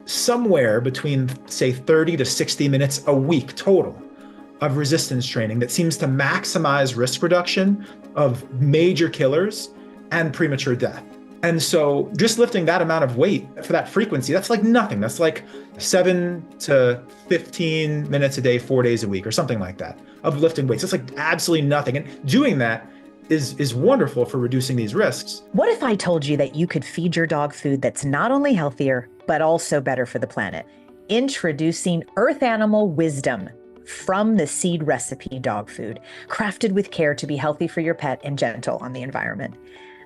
somewhere between, say, 30 to 60 minutes a week total of resistance training that seems to maximize risk reduction of major killers and premature death. And so just lifting that amount of weight for that frequency, that's like nothing. That's like 7 to 15 minutes a day, 4 days a week, or something like that of lifting weights. It's like absolutely nothing. And doing that is wonderful for reducing these risks. What if I told you that you could feed your dog food that's not only healthier, but also better for the planet? Introducing Earth Animal Wisdom from the Seed Recipe dog food, crafted with care to be healthy for your pet and gentle on the environment.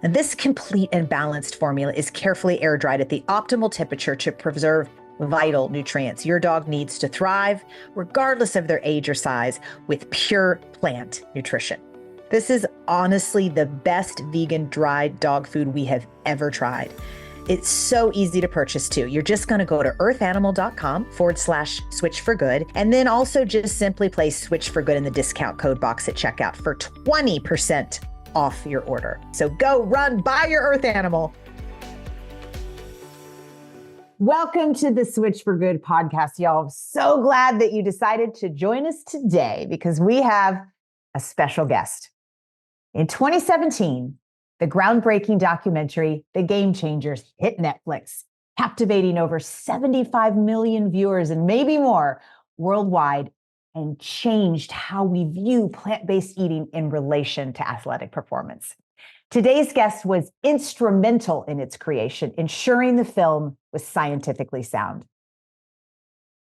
And this complete and balanced formula is carefully air dried at the optimal temperature to preserve vital nutrients your dog needs to thrive, regardless of their age or size, with pure plant nutrition. This is honestly the best vegan dried dog food we have ever tried. It's so easy to purchase too. You're just going to go to earthanimal.com/switch for good. And then also just simply place switch for good in the discount code box at checkout for 20% off your order. So go run, buy your Earth Animal. Welcome to the Switch for Good podcast, y'all. I'm so glad that you decided to join us today because we have a special guest. In 2017, the groundbreaking documentary, The Game Changers, hit Netflix, captivating over 75 million viewers and maybe more worldwide, and changed how we view plant-based eating in relation to athletic performance. Today's guest was instrumental in its creation, ensuring the film was scientifically sound.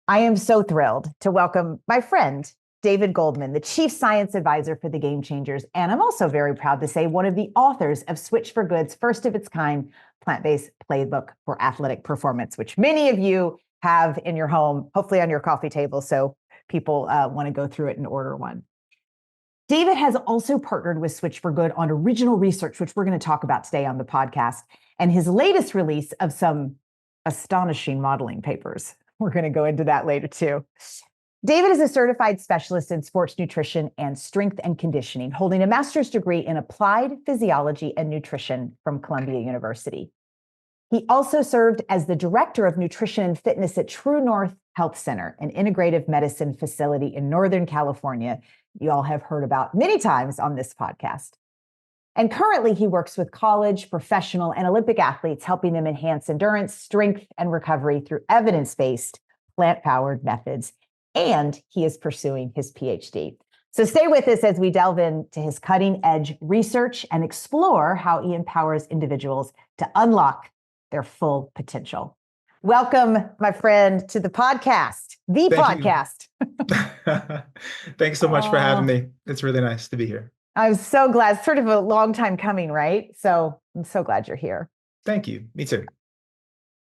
I am so thrilled to welcome my friend, David Goldman, the Chief Science Advisor for the Game Changers. And I'm also very proud to say one of the authors of Switch for Good's first of its kind plant-based playbook for athletic performance, which many of you have in your home, hopefully on your coffee table. So people want to go through it and order one. David has also partnered with Switch for Good on original research, which we're going to talk about today on the podcast, and his latest release of some astonishing modeling papers. We're going to go into that later too. David is a certified specialist in sports nutrition and strength and conditioning, holding a master's degree in applied physiology and nutrition from Columbia University. He also served as the director of nutrition and fitness at True North Health Center, an integrative medicine facility in Northern California you all have heard about many times on this podcast. And currently he works with college, professional, and Olympic athletes, helping them enhance endurance, strength, and recovery through evidence-based, plant-powered methods. And he is pursuing his PhD. So stay with us as we delve into his cutting-edge research and explore how he empowers individuals to unlock their full potential. Welcome, my friend, to the podcast, the podcast. Thanks so much for having me. It's really nice to be here. I'm so glad. It's sort of a long time coming, right? So I'm so glad you're here. Thank you. Me too.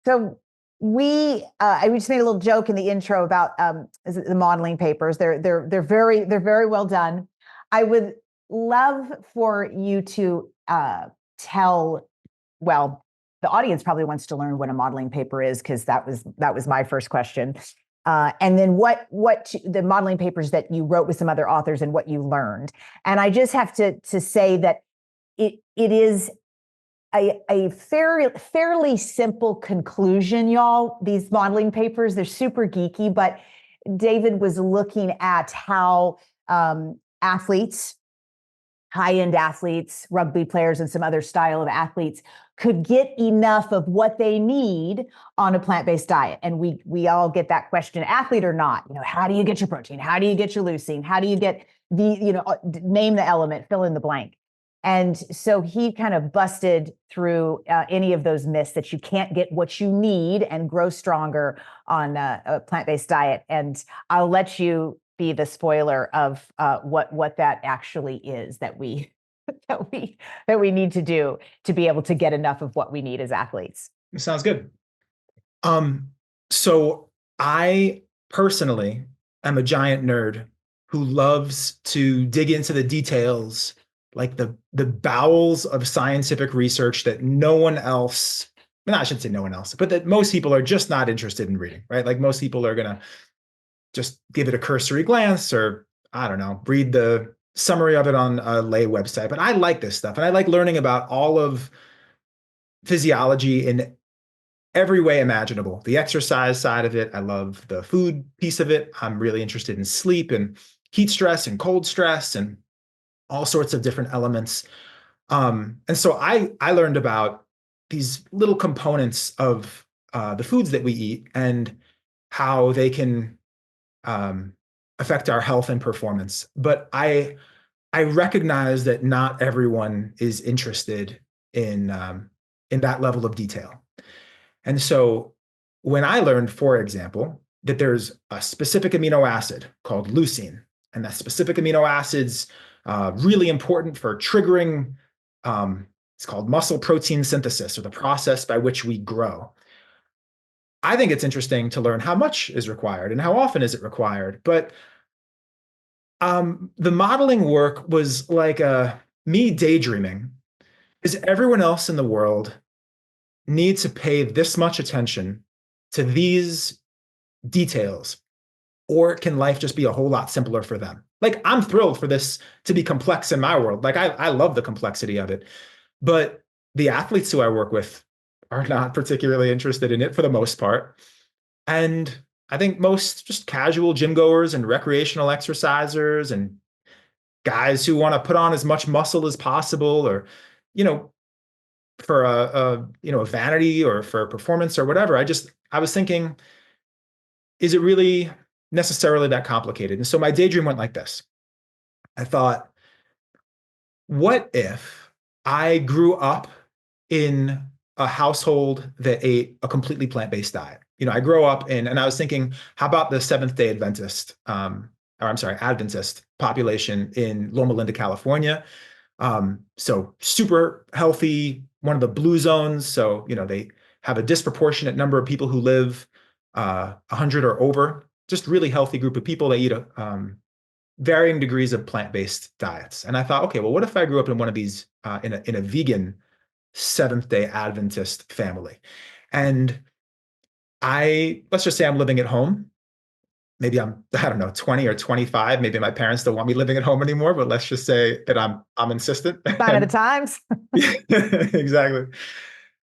So I just made a little joke in the intro about the modeling papers. They're very well done. I would love for you to tell. Well, the audience probably wants to learn what a modeling paper is, because that was my first question. And then what the modeling papers that you wrote with some other authors and what you learned. And I just have to say that it is a fairly simple conclusion, y'all. These modeling papers, they're super geeky, but David was looking at how athletes, high-end athletes, rugby players, and some other style of athletes could get enough of what they need on a plant-based diet. And we all get that question, athlete or not, how do you get your protein? How do you get your leucine? How do you get name the element, fill in the blank. And so he kind of busted through any of those myths that you can't get what you need and grow stronger on a plant-based diet. And I'll let you be the spoiler of what that actually is that we need to do to be able to get enough of what we need as athletes. Sounds good. So I personally am a giant nerd who loves to dig into the details, like the bowels of scientific research that no one else, I shouldn't say no one else, but that most people are just not interested in reading, right? Like most people are going to just give it a cursory glance, or I don't know, read the summary of it on a lay website. But I like this stuff, and I like learning about all of physiology in every way imaginable. The exercise side of it, I love the food piece of it. I'm really interested in sleep and heat stress and cold stress and all sorts of different elements. And so I learned about these little components of the foods that we eat and how they can um, affect our health and performance. But I recognize that not everyone is interested in that level of detail. And so when I learned, for example, that there's a specific amino acid called leucine, and that specific amino acid's really important for triggering, it's called muscle protein synthesis, or the process by which we grow. I think it's interesting to learn how much is required and how often is it required. But the modeling work was like me daydreaming. Is everyone else in the world need to pay this much attention to these details, or can life just be a whole lot simpler for them? Like, I'm thrilled for this to be complex in my world. Like, I love the complexity of it, but the athletes who I work with are not particularly interested in it for the most part. And I think most just casual gym goers and recreational exercisers and guys who want to put on as much muscle as possible, or, you know, for a vanity or for performance or whatever. I was thinking, is it really necessarily that complicated? And so my daydream went like this. I thought, what if I grew up in a household that ate a completely plant-based diet? I grow up and I was thinking, how about the Seventh-day Adventist, or I'm sorry, Adventist population in Loma Linda, California? So super healthy, one of the blue zones. So, they have a disproportionate number of people who live 100 or over, just really healthy group of people that eat varying degrees of plant-based diets. And I thought, okay, well, what if I grew up in one of these, in a vegan Seventh-day Adventist family? And let's just say I'm living at home. Maybe I don't know, 20 or 25. Maybe my parents don't want me living at home anymore, but let's just say that I'm insistent. Sign of the times. Exactly.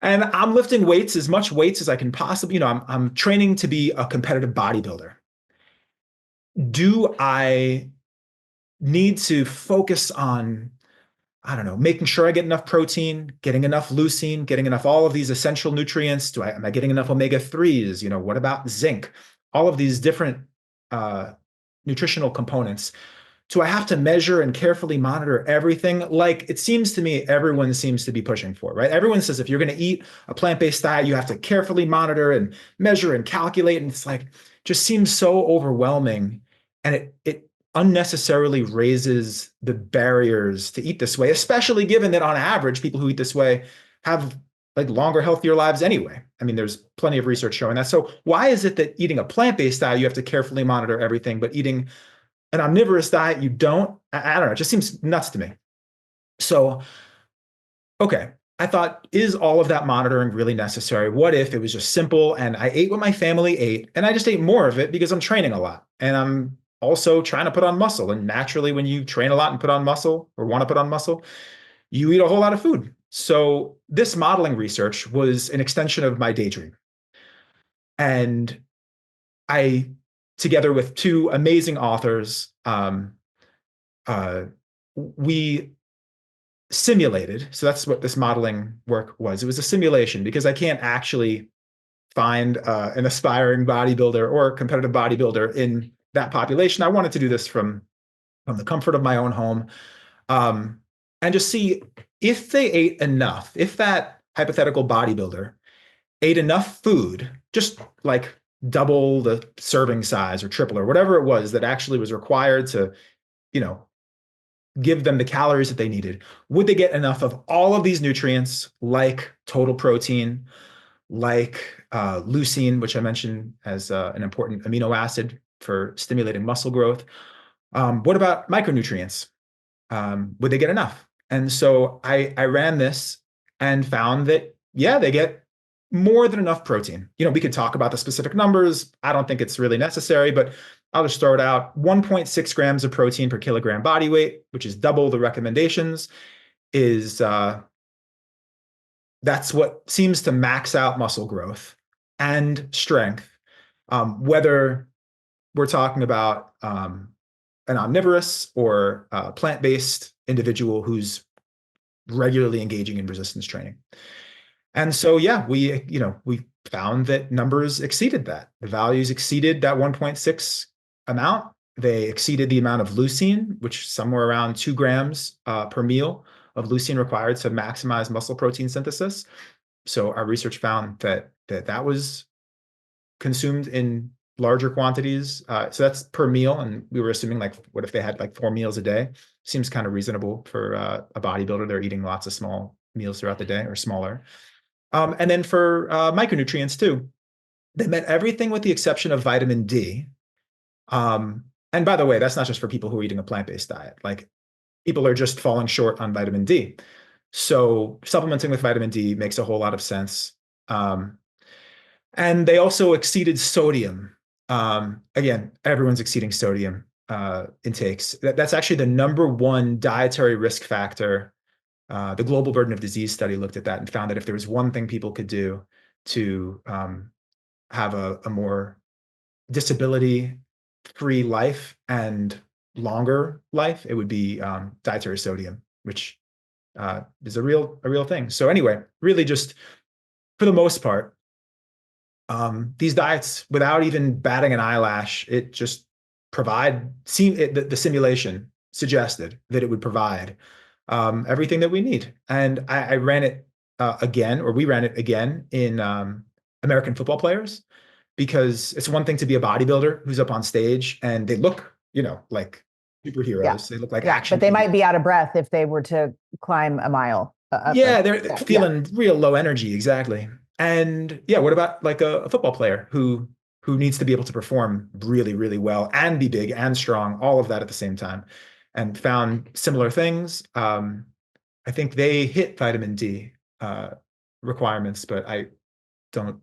And I'm lifting weights, as much weights as I can possibly, I'm training to be a competitive bodybuilder. Do I need to focus on, I don't know, making sure I get enough protein, getting enough leucine, getting enough all of these essential nutrients? Am I getting enough omega-3s? What about zinc? All of these different nutritional components. Do I have to measure and carefully monitor everything? Like, it seems to me everyone seems to be pushing for, right? Everyone says if you're going to eat a plant-based diet, you have to carefully monitor and measure and calculate. And it's like, just seems so overwhelming. And it unnecessarily raises the barriers to eat this way, especially given that on average, people who eat this way have like longer, healthier lives anyway. I mean, there's plenty of research showing that. So why is it that eating a plant-based diet, you have to carefully monitor everything, but eating an omnivorous diet, you don't? I don't know. It just seems nuts to me. So, okay, I thought, is all of that monitoring really necessary? What if it was just simple and I ate what my family ate and I just ate more of it because I'm training a lot and I'm also trying to put on muscle? And naturally, when you train a lot and put on muscle or want to put on muscle, you eat a whole lot of food. So this modeling research was an extension of my daydream. And I, together with two amazing authors, we simulated. So that's what this modeling work was. It was a simulation because I can't actually find an aspiring bodybuilder or competitive bodybuilder in that population. I wanted to do this from the comfort of my own home, and just see if they ate enough, if that hypothetical bodybuilder ate enough food, just like double the serving size or triple or whatever it was that actually was required to, you know, give them the calories that they needed. Would they get enough of all of these nutrients, like total protein, like leucine, which I mentioned as an important amino acid for stimulating muscle growth? What about micronutrients? Would they get enough? And so I ran this and found that, yeah, they get more than enough protein. We could talk about the specific numbers. I don't think it's really necessary, but I'll just throw it out. 1.6 grams of protein per kilogram body weight, which is double the recommendations, is That's what seems to max out muscle growth and strength. Whether we're talking about an omnivorous or plant-based individual who's regularly engaging in resistance training. And so, yeah, we found that numbers exceeded that. The values exceeded that 1.6 amount. They exceeded the amount of leucine, which is somewhere around 2 grams per meal of leucine required to maximize muscle protein synthesis. So our research found that was consumed in larger quantities. So that's per meal, and we were assuming like, what if they had like 4 meals a day? Seems kind of reasonable for a bodybuilder. They're eating lots of small meals throughout the day or smaller. And then for micronutrients too, they met everything with the exception of vitamin D. And by the way, that's not just for people who are eating a plant-based diet. Like people are just falling short on vitamin D. So supplementing with vitamin D makes a whole lot of sense. And they also exceeded sodium. Again, everyone's exceeding sodium intakes. That's actually the #1 dietary risk factor. The Global Burden of Disease study looked at that and found that if there was one thing people could do to have a more disability-free life and longer life, it would be dietary sodium, which is a real thing. So anyway, really just for the most part, these diets, without even batting an eyelash, it just the simulation suggested that it would provide everything that we need. And I ran it again, or we ran it again in American football players, because it's one thing to be a bodybuilder who's up on stage and they look, like superheroes. Yeah. They look like Yeah, action but they might figures. be out of breath if they were to climb a mile. Yeah, they're feeling real low energy, exactly. And yeah, what about like a football player who needs to be able to perform really, really well and be big and strong, all of that at the same time, and found similar things. I think they hit vitamin D requirements, but I don't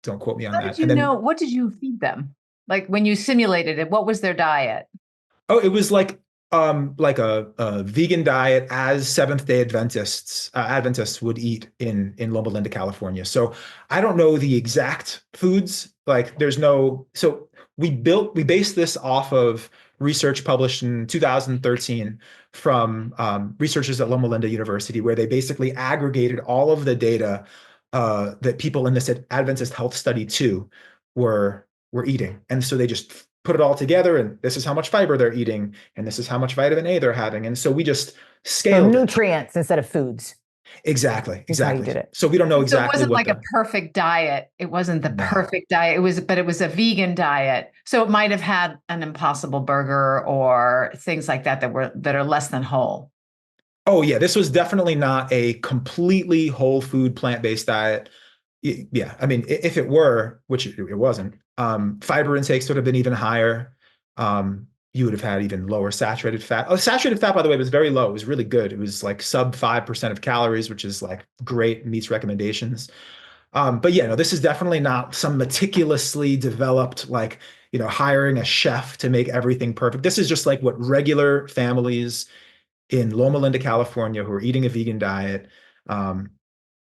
don't quote me on How that. did you And then know? What did you feed them? Like when you simulated it, what was their diet? oh, it was like a vegan diet as Seventh-day Adventists would eat in Loma Linda, California. So I don't know the exact foods. Like there's no so we based this off of research published in 2013 from researchers at Loma Linda University, where they basically aggregated all of the data that people in this Adventist Health Study 2 were eating. And so they just put it all together, and this is how much fiber they're eating, and this is how much vitamin A they're having. And so we just scaled nutrients instead of foods. Exactly. That's how you did it. So we don't know So it exactly wasn't what like a perfect diet. It wasn't the No. perfect diet. But it was a vegan diet. So it might have had an Impossible Burger or things like that that are less than whole. Oh yeah, this was definitely not a completely whole food plant-based diet. Yeah, I mean, if it were, which it wasn't, fiber intakes would have been even higher. You would have had even lower saturated fat. Oh, saturated fat, by the way, was very low. It was really good. It was like sub 5% of calories, which is like great, meets recommendations. But yeah, no, this is definitely not some meticulously developed, like, hiring a chef to make everything perfect. This is just like what regular families in Loma Linda, California, who are eating a vegan diet.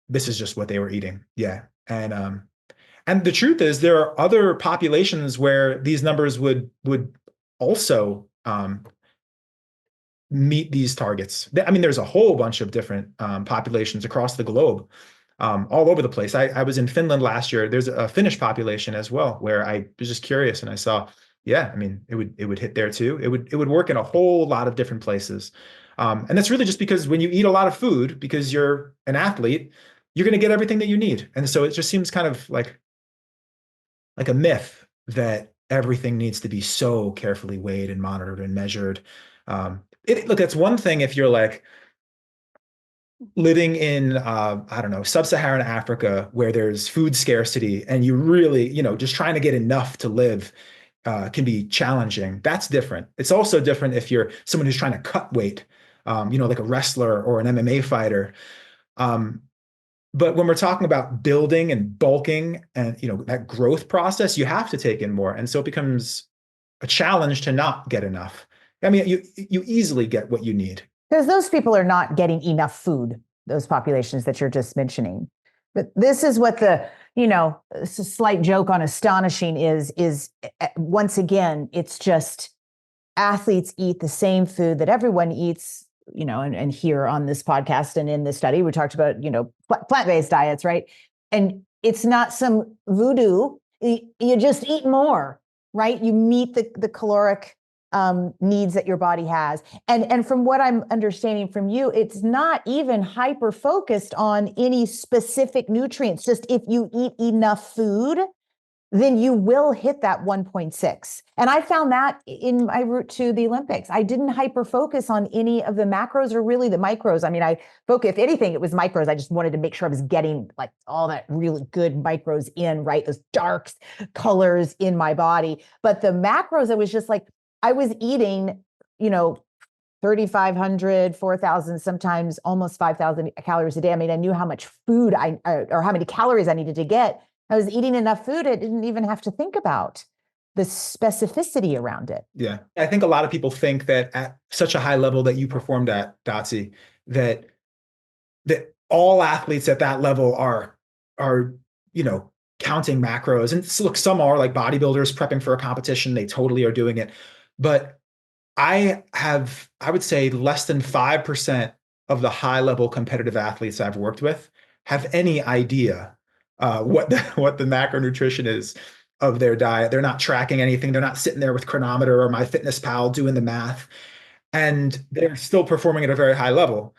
This is just what they were eating. Yeah. And the truth is there are other populations where these numbers would also meet these targets. I mean, there's a whole bunch of different populations across the globe, all over the place. I was in Finland last year. There's a Finnish population as well, where I was just curious and I saw, yeah, I mean, it would hit there too. It would work in a whole lot of different places. And that's really just because when you eat a lot of food, because you're an athlete, you're going to get everything that you need. And so it just seems kind of like a myth that everything needs to be so carefully weighed and monitored and measured. Look, that's one thing if you're like living in, I don't know, sub-Saharan Africa, where there's food scarcity and you really, just trying to get enough to live can be challenging. That's different. It's also different if you're someone who's trying to cut weight, like a wrestler or an MMA fighter. But when we're talking about building and bulking and, that growth process, you have to take in more. And so it becomes a challenge to not get enough. I mean, you easily get what you need. Because those people are not getting enough food. those populations that you're just mentioning. But this is what it's a slight joke on astonishing is once again, it's just athletes eat the same food that everyone eats, and here on this podcast and in this study, we talked about, plant-based diets, right? And it's not some voodoo. You just eat more, right? You meet the caloric needs that your body has. And from what I'm understanding from you, it's not even hyper focused on any specific nutrients. Just if you eat enough food, then you will hit that 1.6. And I found that in my route to the Olympics. I didn't hyper focus on any of the macros or really the micros. I mean, if anything, it was micros. I just wanted to make sure I was getting like all that really good micros in, right? Those dark colors in my body. But the macros, I was just like, I was eating, 3,500, 4,000, sometimes almost 5,000 calories a day. I mean, I knew how much food or how many calories I needed to get. I was eating enough food. I didn't even have to think about the specificity around it. Yeah. I think a lot of people think that at such a high level that you performed at, Dotsie, that all athletes at that level are counting macros. And look, some are like bodybuilders prepping for a competition. They totally are doing it. But I would say less than 5% of the high level competitive athletes I've worked with have any idea what the macronutrition is of their diet. They're not tracking anything. They're not sitting there with Chronometer or MyFitnessPal doing the math, and they're still performing at a very high level.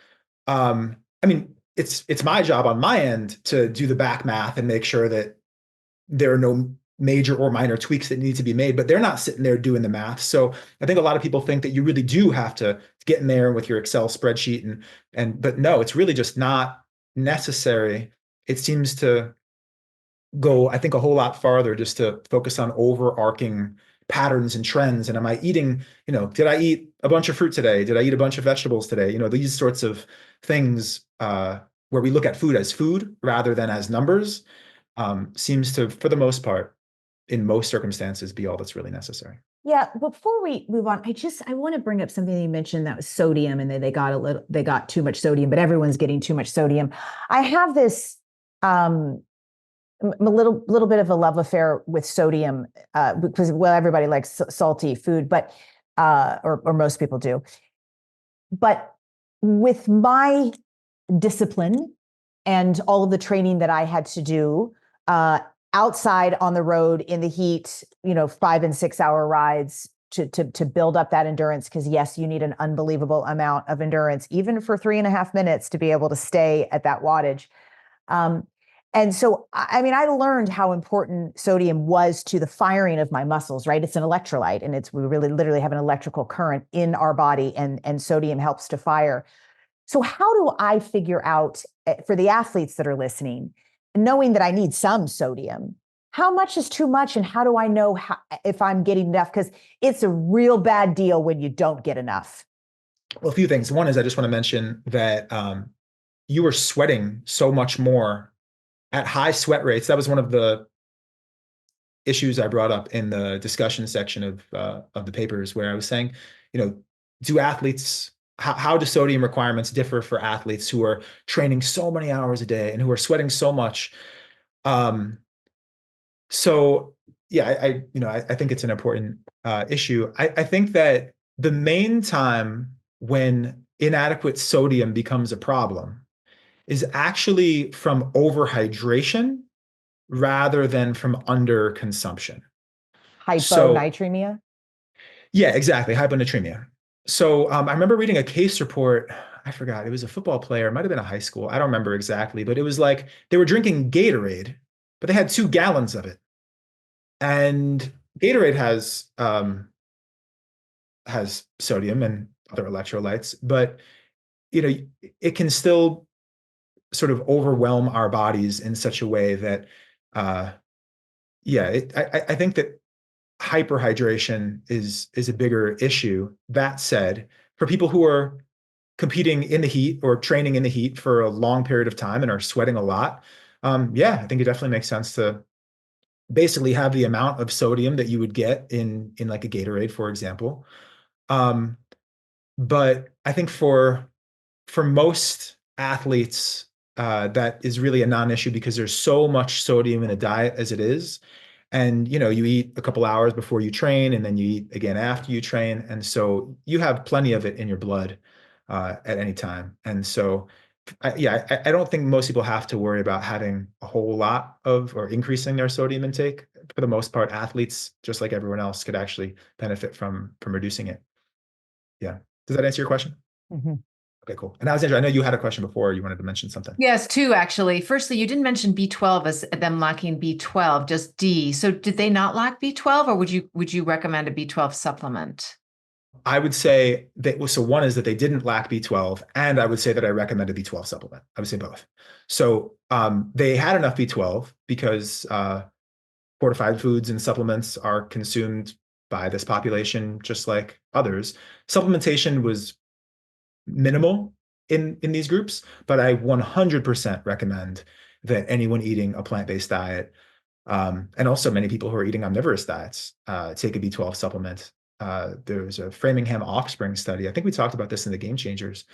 I mean, it's my job on my end to do the back math and make sure that there are no major or minor tweaks that need to be made, but they're not sitting there doing the math. So I think a lot of people think that you really do have to get in there with your Excel spreadsheet but no, it's really just not necessary. It seems to go, I think, a whole lot farther just to focus on overarching patterns and trends. And am I eating, did I eat a bunch of fruit today? Did I eat a bunch of vegetables today? These sorts of things where we look at food as food rather than as numbers seems to, for the most part, in most circumstances, be all that's really necessary. Yeah. Before we move on, I want to bring up something that you mentioned that was sodium, and they got too much sodium, but everyone's getting too much sodium. I have this a little bit of a love affair with sodium because everybody likes salty food, but or most people do. But with my discipline and all of the training that I had to do outside on the road in the heat, 5 and 6 hour rides to build up that endurance, because yes, you need an unbelievable amount of endurance, even for 3.5 minutes, to be able to stay at that wattage. And so, I mean, I learned how important sodium was to the firing of my muscles, right? It's an electrolyte, and we really literally have an electrical current in our body, and sodium helps to fire. So how do I figure out, for the athletes that are listening, knowing that I need some sodium, how much is too much, and how do I know if I'm getting enough? Because it's a real bad deal when you don't get enough. Well, a few things. One is I just want to mention that you were sweating so much more at high sweat rates. That was one of the issues I brought up in the discussion section of the papers, where I was saying, do athletes, how do sodium requirements differ for athletes who are training so many hours a day and who are sweating so much? So yeah, I think it's an important issue. I think that the main time when inadequate sodium becomes a problem is actually from overhydration rather than from underconsumption. Hyponatremia? Yeah, exactly. Hyponatremia. So I remember reading a case report. I forgot. It was a football player. It might have been a high school. I don't remember exactly, but it was like they were drinking Gatorade, but they had 2 gallons of it. And Gatorade has sodium and other electrolytes, but it can still sort of overwhelm our bodies in such a way that, I think that hyperhydration is a bigger issue. That said, for people who are competing in the heat or training in the heat for a long period of time and are sweating a lot, I think it definitely makes sense to basically have the amount of sodium that you would get in like a Gatorade, for example. But I think for most athletes, that is really a non-issue because there's so much sodium in a diet as it is. And you eat a couple hours before you train, and then you eat again after you train. And so you have plenty of it in your blood at any time. And so I don't think most people have to worry about having a whole lot of or increasing their sodium intake. For the most part, athletes, just like everyone else, could actually benefit from reducing it. Yeah. Does that answer your question? Mhm. Okay, cool. And Alexandra, I know you had a question before. You wanted to mention something. Yes, two actually. Firstly, you didn't mention B12 as them lacking B12, just D. So did they not lack B12, or would you recommend a B12 supplement? I would say that, so one is that they didn't lack B12, and I would say that I recommend a B12 supplement. I would say both. So they had enough B12 because fortified foods and supplements are consumed by this population just like others. Supplementation was minimal in these groups, but I 100% recommend that anyone eating a plant-based diet, and also many people who are eating omnivorous diets, take a B12 supplement. There's a Framingham Offspring study. I think we talked about this in the Game Changers,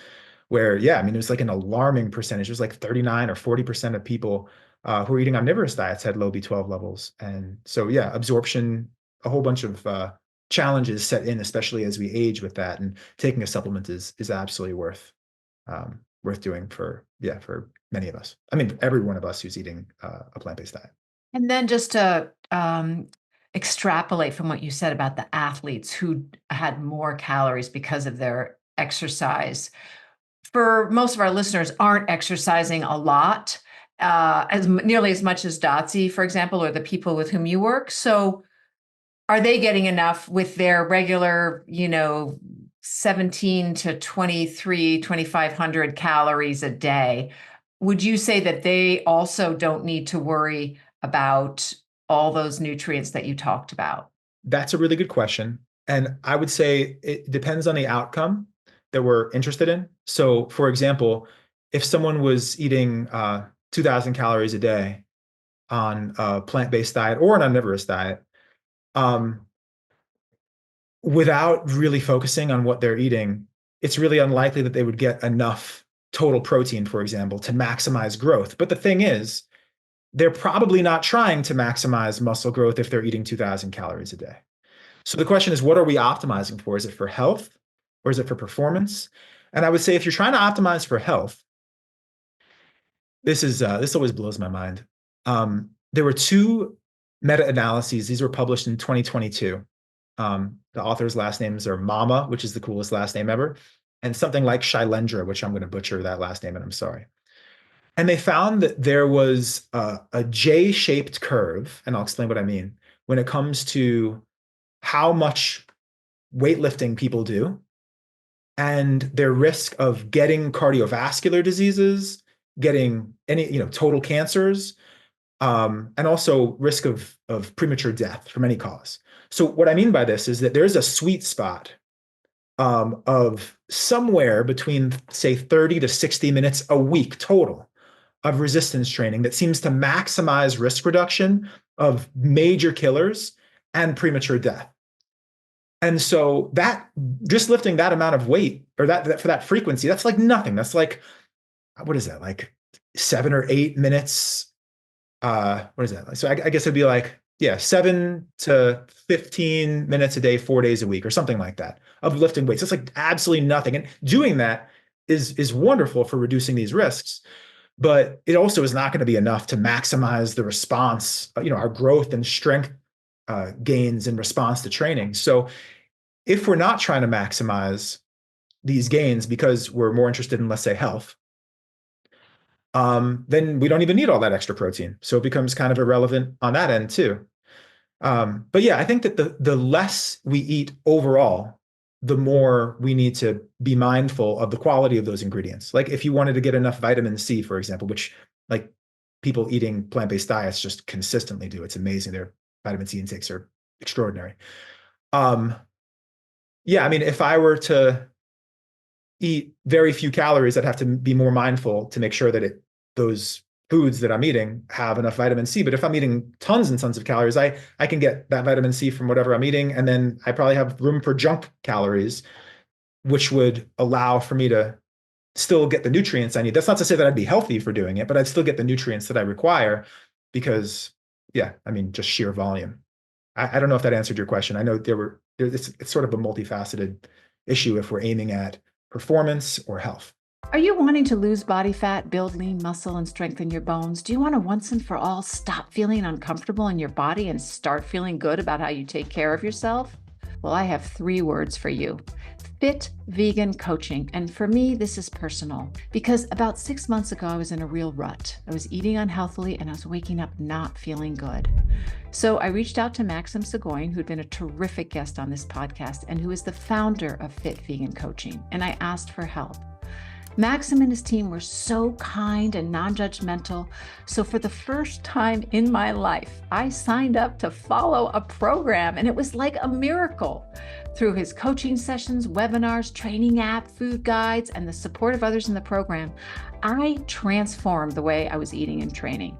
where, yeah, I mean, it was like an alarming percentage. It was like 39 or 40% of people who are eating omnivorous diets had low B12 levels. And so, yeah, absorption, a whole bunch of challenges set in, especially as we age with that. And taking a supplement is absolutely worth doing for many of us. I mean, every one of us who's eating a plant-based diet. And then just to extrapolate from what you said about the athletes who had more calories because of their exercise. For most of our listeners aren't exercising a lot, as nearly as much as Dotsie, for example, or the people with whom you work. So are they getting enough with their regular, 17 to 23, 2,500 calories a day? Would you say that they also don't need to worry about all those nutrients that you talked about? That's a really good question. And I would say it depends on the outcome that we're interested in. So, for example, if someone was eating 2,000 calories a day on a plant-based diet or an omnivorous diet, without really focusing on what they're eating, it's really unlikely that they would get enough total protein, for example, to maximize growth. But the thing is, they're probably not trying to maximize muscle growth if they're eating 2,000 calories a day. So the question is, what are we optimizing for? Is it for health or is it for performance? And I would say if you're trying to optimize for health, this always blows my mind. There were two meta-analyses. These were published in 2022. The authors' last names are Mama, which is the coolest last name ever, and something like Shailendra, which I'm going to butcher that last name, and I'm sorry. And they found that there was a J-shaped curve, and I'll explain what I mean, when it comes to how much weightlifting people do and their risk of getting cardiovascular diseases, getting any, total cancers, and also risk of premature death from any cause. So what I mean by this is that there's a sweet spot of somewhere between, say, 30 to 60 minutes a week total of resistance training that seems to maximize risk reduction of major killers and premature death. And so that just lifting that amount of weight or that for that frequency, that's like nothing. That's like, what is that? Like 7 or 8 minutes. What is that? So I guess it'd be like, 7 to 15 minutes a day, 4 days a week or something like that of lifting weights. It's like absolutely nothing. And doing that is wonderful for reducing these risks, but it also is not going to be enough to maximize the response, our growth and strength gains in response to training. So if we're not trying to maximize these gains because we're more interested in, let's say, health, then we don't even need all that extra protein. So it becomes kind of irrelevant on that end too. But yeah, I think that the less we eat overall, the more we need to be mindful of the quality of those ingredients. Like if you wanted to get enough vitamin C, for example, which like people eating plant-based diets just consistently do. It's amazing. Their vitamin C intakes are extraordinary. Yeah, I mean, if I were to eat very few calories, I'd have to be more mindful to make sure that those foods that I'm eating have enough vitamin C. But if I'm eating tons and tons of calories, I can get that vitamin C from whatever I'm eating. And then I probably have room for junk calories, which would allow for me to still get the nutrients I need. That's not to say that I'd be healthy for doing it, but I'd still get the nutrients that I require because, yeah, I mean, just sheer volume. I don't know if that answered your question. I know it's sort of a multifaceted issue if we're aiming at performance or health. Are you wanting to lose body fat, build lean muscle, and strengthen your bones? Do you want to once and for all stop feeling uncomfortable in your body and start feeling good about how you take care of yourself? Well, I have 3 words for you. Fit vegan coaching. And for me, this is personal because about 6 months ago, I was in a real rut. I was eating unhealthily and I was waking up not feeling good. So I reached out to Maxim Seguin, who'd been a terrific guest on this podcast and who is the founder of Fit Vegan Coaching. And I asked for help. Maxim and his team were so kind and non-judgmental. So for the first time in my life, I signed up to follow a program, and it was like a miracle. Through his coaching sessions, webinars, training app, food guides, and the support of others in the program, I transformed the way I was eating and training.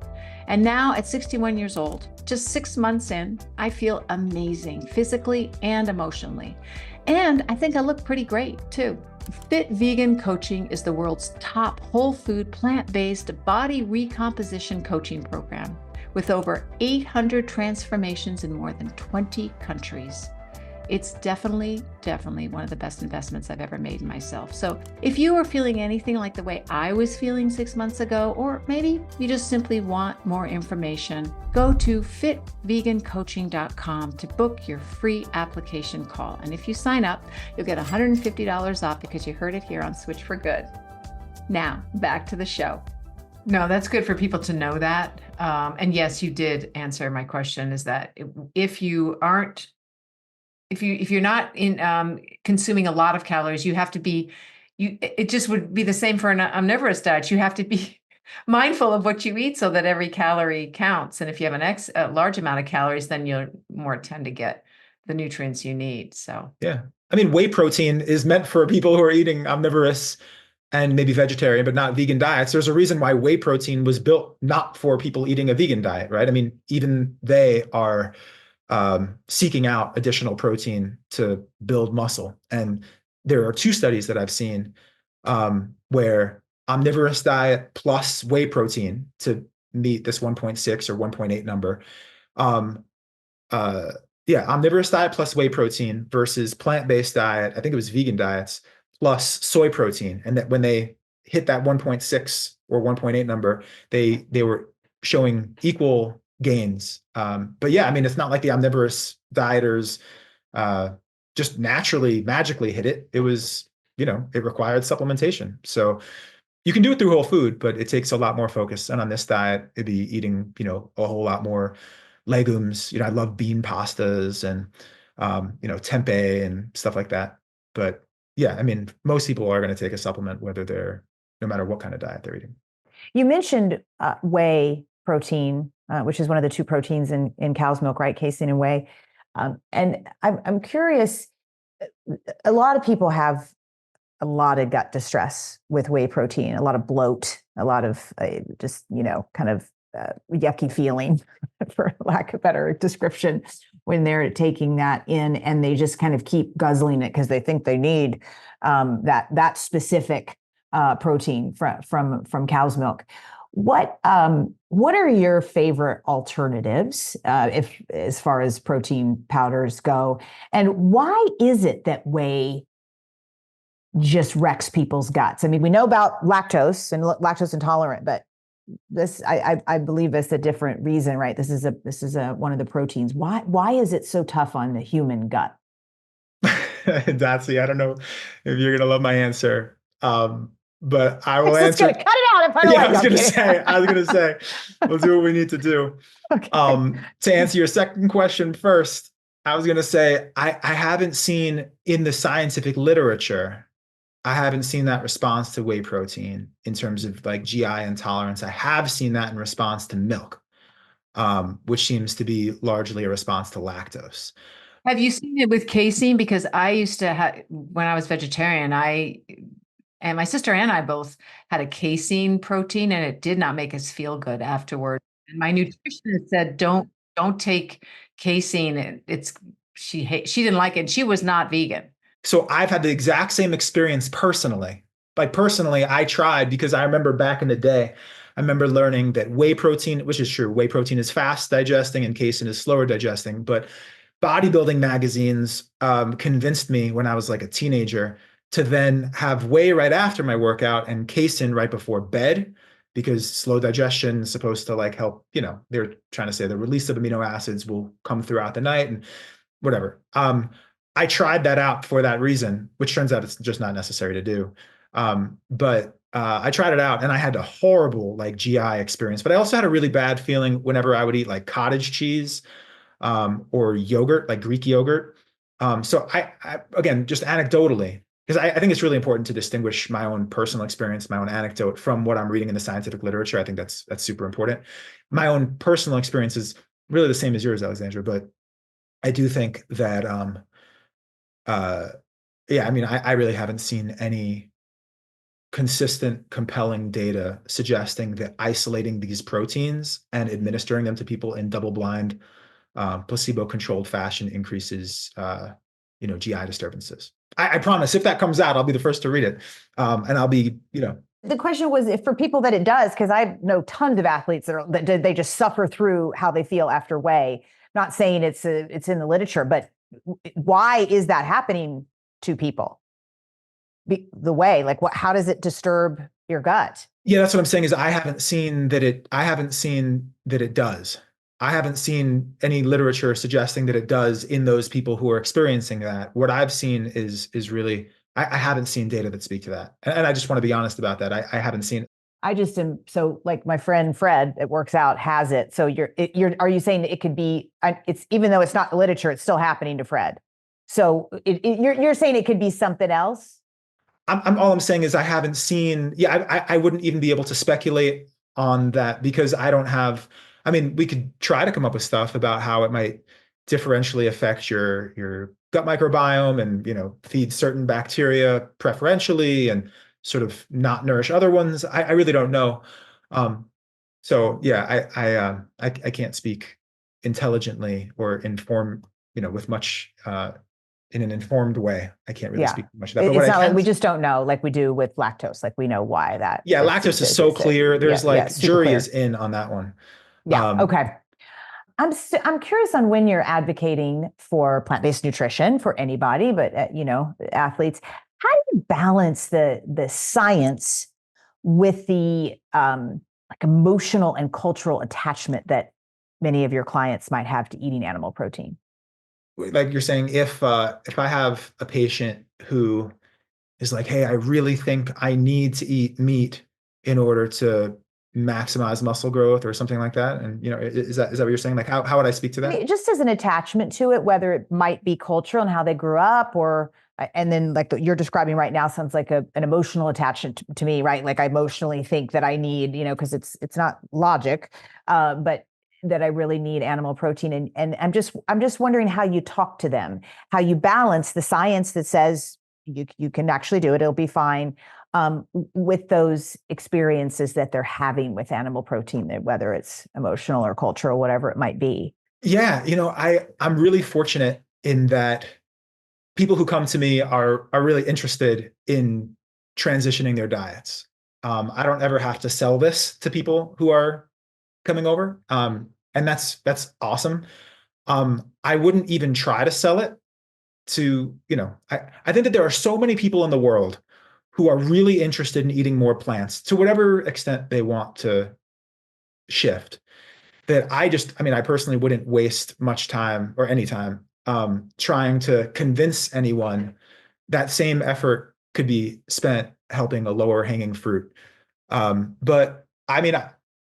And now at 61 years old, just 6 months in, I feel amazing physically and emotionally. And I think I look pretty great too. Fit Vegan Coaching is the world's top whole food, plant-based body recomposition coaching program with over 800 transformations in more than 20 countries. It's definitely one of the best investments I've ever made in myself. So if you are feeling anything like the way I was feeling 6 months ago, or maybe you just simply want more information, go to fitvegancoaching.com to book your free application call. And if you sign up, you'll get $150 off because you heard it here on Switch for Good. Now, back to the show. No, that's good for people to know that. And yes, you did answer my question, is that if you're not in consuming a lot of calories, you have to be, it just would be the same for an omnivorous diet. You have to be mindful of what you eat so that every calorie counts. And if you have a large amount of calories, then you'll more tend to get the nutrients you need. So, yeah. I mean, whey protein is meant for people who are eating omnivorous and maybe vegetarian, but not vegan diets. There's a reason why whey protein was built not for people eating a vegan diet, right? I mean, even they are seeking out additional protein to build muscle. And there are 2 studies that I've seen where omnivorous diet plus whey protein to meet this 1.6 or 1.8 number. Omnivorous diet plus whey protein versus plant-based diet. I think it was vegan diets plus soy protein. And that when they hit that 1.6 or 1.8 number, they were showing equal gains. But yeah, I mean, it's not like the omnivorous dieters just naturally, magically hit it. It was, it required supplementation. So you can do it through whole food, but it takes a lot more focus. And on this diet, it'd be eating, a whole lot more legumes. I love bean pastas and, tempeh and stuff like that. But yeah, I mean, most people are going to take a supplement, no matter what kind of diet they're eating. You mentioned whey protein, which is one of the 2 proteins in cow's milk, right? Casein and whey. And I'm curious, a lot of people have a lot of gut distress with whey protein, a lot of bloat, a lot of just, kind of yucky feeling, for lack of a better description, when they're taking that in and they just kind of keep guzzling it because they think they need that specific protein from cow's milk. What are your favorite alternatives as far as protein powders go? And why is it that whey just wrecks people's guts? I mean, we know about lactose and lactose intolerant, but this, I believe it's a different reason, right? This is one of the proteins. Why is it so tough on the human gut? Datsy, I don't know if you're gonna love my answer, but I will answer. Cut it out if I don't like it. I was gonna say, we'll do what we need to do. Okay. To answer your second question first, I was gonna say I haven't seen in the scientific literature, I haven't seen that response to whey protein in terms of like GI intolerance. I have seen that in response to milk, which seems to be largely a response to lactose. Have you seen it with casein? Because I used to when I was vegetarian, and my sister and I both had a casein protein, and it did not make us feel good afterward. And my nutritionist said, "Don't take casein. She didn't like it. She was not vegan." So I've had the exact same experience personally, like personally, I tried because I remember back in the day, I remember learning that whey protein, which is true, whey protein is fast digesting and casein is slower digesting. But bodybuilding magazines convinced me when I was like a teenager to then have whey right after my workout and casein right before bed because slow digestion is supposed to like help, they're trying to say the release of amino acids will come throughout the night and whatever. I tried that out for that reason, which turns out it's just not necessary to do. But I tried it out and I had a horrible like GI experience, but I also had a really bad feeling whenever I would eat like cottage cheese or yogurt, like Greek yogurt. So again, just anecdotally, because I think it's really important to distinguish my own personal experience, my own anecdote from what I'm reading in the scientific literature. I think that's super important. My own personal experience is really the same as yours, Alexandra, but I do think that, yeah, I mean, I really haven't seen any consistent, compelling data suggesting that isolating these proteins and administering them to people in double-blind, placebo-controlled fashion increases, GI disturbances. I promise if that comes out, I'll be the first to read it. And I'll be, The question was if for people that it does, because I know tons of athletes that they just suffer through how they feel after whey. Not saying it's in the literature, but why is that happening to people? The whey, like how does it disturb your gut? Yeah, that's what I'm saying is I haven't seen that it does. I haven't seen any literature suggesting that it does in those people who are experiencing that. What I've seen is really, I haven't seen data that speak to that. And I just want to be honest about that. I haven't seen. I just am, so like my friend Fred that works out has it. So are you saying that it could be, it's even though it's not the literature, it's still happening to Fred. So you're saying it could be something else? All I'm saying is I haven't seen, I wouldn't even be able to speculate on that because I don't have, I mean, we could try to come up with stuff about how it might differentially affect your gut microbiome and, feed certain bacteria preferentially and sort of not nourish other ones. I really don't know. So yeah, I can't speak intelligently or inform, with much, in an informed way. I can't really speak much of that. But it's not like we just don't know, like we do with lactose. Like we know why that. Yeah, lactose is so clear. There's jury clear. is in on that one. Yeah. Okay. I'm curious on when you're advocating for plant-based nutrition for anybody, but athletes. How do you balance the science with the like emotional and cultural attachment that many of your clients might have to eating animal protein? Like you're saying, if I have a patient who is like, hey, I really think I need to eat meat in order to maximize muscle growth or something like that, and is that what you're saying? Like, how would I speak to that? I mean, just as an attachment to it, whether it might be cultural and how they grew up, or and then like you're describing right now sounds like an emotional attachment to me, right? Like I emotionally think that I need, because it's not logic, but that I really need animal protein. And I'm just wondering how you talk to them, how you balance the science that says you can actually do it, it'll be fine, with those experiences that they're having with animal protein, whether it's emotional or cultural, whatever it might be. Yeah, I'm really fortunate in that people who come to me are really interested in transitioning their diets. I don't ever have to sell this to people who are coming over. And that's awesome. I wouldn't even try to sell it to, I think that there are so many people in the world who are really interested in eating more plants to whatever extent they want to shift, that I personally wouldn't waste much time or any time trying to convince anyone. That same effort could be spent helping a lower hanging fruit. But I mean,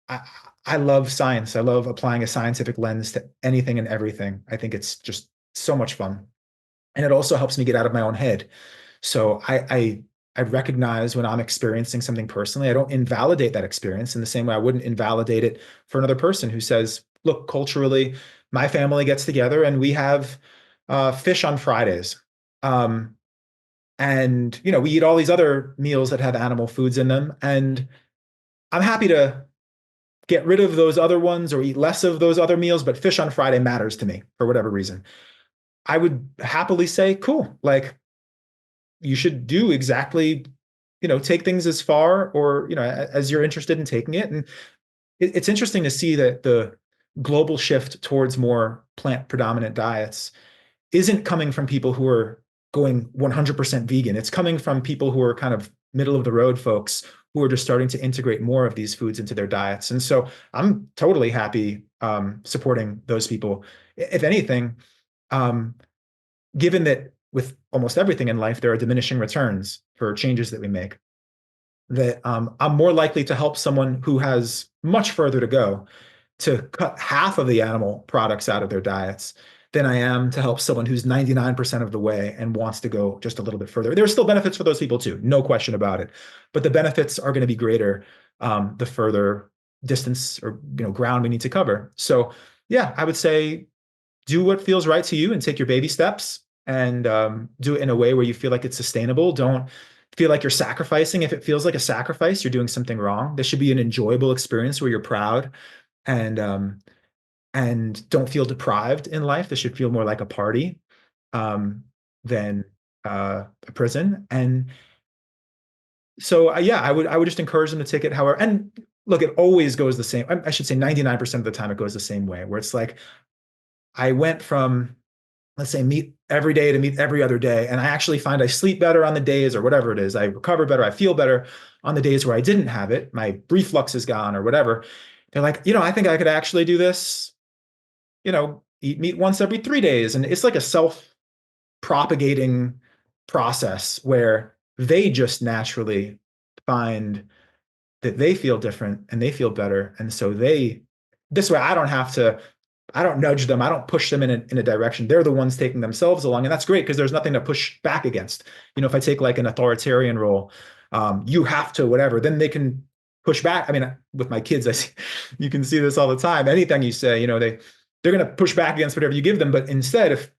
I love science. I love applying a scientific lens to anything and everything. I think it's just so much fun. And it also helps me get out of my own head. So I recognize when I'm experiencing something personally, I don't invalidate that experience in the same way I wouldn't invalidate it for another person who says, look, culturally, my family gets together and we have fish on Fridays. And, we eat all these other meals that have animal foods in them. And I'm happy to get rid of those other ones or eat less of those other meals, but fish on Friday matters to me for whatever reason. I would happily say, cool, like you should do exactly take things as far or, as you're interested in taking it. And it's interesting to see that the global shift towards more plant predominant diets isn't coming from people who are going 100% vegan. It's coming from people who are kind of middle of the road folks who are just starting to integrate more of these foods into their diets. And so I'm totally happy supporting those people. If anything, given that with almost everything in life, there are diminishing returns for changes that we make, that I'm more likely to help someone who has much further to go to cut half of the animal products out of their diets than I am to help someone who's 99% of the way and wants to go just a little bit further. There's still benefits for those people too, no question about it. But the benefits are going to be greater the further distance or ground we need to cover. So yeah, I would say do what feels right to you and take your baby steps and do it in a way where you feel like it's sustainable. Don't feel like you're sacrificing. If it feels like a sacrifice, you're doing something wrong. This should be an enjoyable experience where you're proud and don't feel deprived in life. This should feel more like a party than a prison. And so, yeah, I would just encourage them to take it however. And look, it always goes the same. I should say 99% of the time it goes the same way, where it's like I went from, let's say, meat every day to meat every other day. And I actually find I sleep better on the days or whatever it is. I recover better. I feel better on the days where I didn't have it. My reflux is gone or whatever. They're like, I think I could actually do this, eat meat once every 3 days. And it's like a self-propagating process where they just naturally find that they feel different and they feel better. And so this way I don't nudge them. I don't push them in a direction. They're the ones taking themselves along. And that's great because there's nothing to push back against. If I take like an authoritarian role, you have to whatever, then they can push back. I mean, with my kids, you can see this all the time. Anything you say, they're going to push back against whatever you give them. But instead, if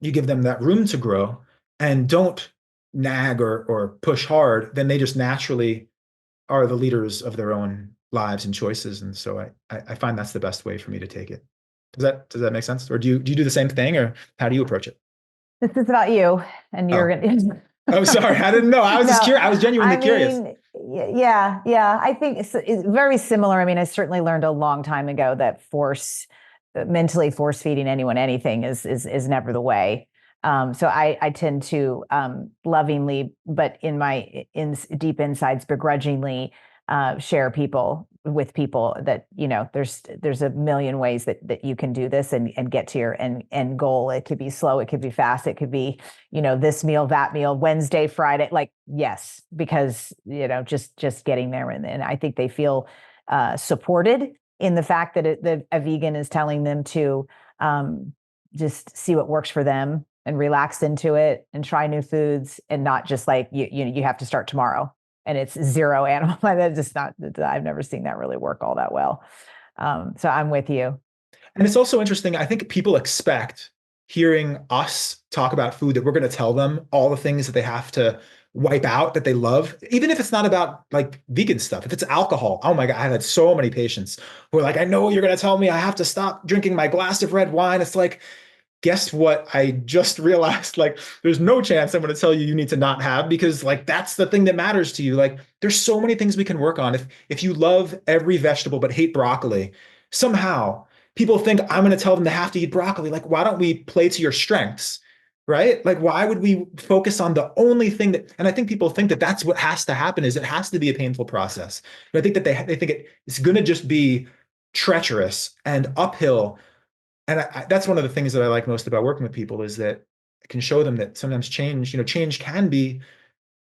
you give them that room to grow and don't nag or push hard, then they just naturally are the leaders of their own lives and choices. And so I find that's the best way for me to take it. Does that make sense? Or do you do the same thing, or how do you approach it? This is about you, and you're gonna. Oh, sorry, I didn't know. I was just curious. I was genuinely curious. Yeah. I think it's very similar. I mean, I certainly learned a long time ago that mentally force feeding anyone anything is never the way. So I tend to lovingly, but in my deep insides, begrudgingly share with people that, there's a million ways that you can do this and get to your end goal. It could be slow, it could be fast, it could be, this meal, that meal, Wednesday, Friday, yes, because, just getting there. And I think they feel supported in the fact that a vegan is telling them to just see what works for them and relax into it and try new foods, and not just like, you have to start tomorrow. And it's zero animal. That's just not, I've never seen that really work all that well. So I'm with you. And it's also interesting. I think people expect hearing us talk about food that we're going to tell them all the things that they have to wipe out that they love, even if it's not about like vegan stuff. If it's alcohol, oh my God, I've had so many patients who are like, I know you're going to tell me I have to stop drinking my glass of red wine. It's like, guess what? I just realized, there's no chance I'm going to tell you need to not have, because that's the thing that matters to you. There's so many things we can work on. If you love every vegetable but hate broccoli, somehow people think I'm going to tell them they have to eat broccoli. Why don't we play to your strengths, right? Why would we focus on the only thing and I think people think that that's what has to happen, is it has to be a painful process. But I think that they think it's going to just be treacherous and uphill. And that's one of the things that I like most about working with people, is that I can show them that sometimes change can be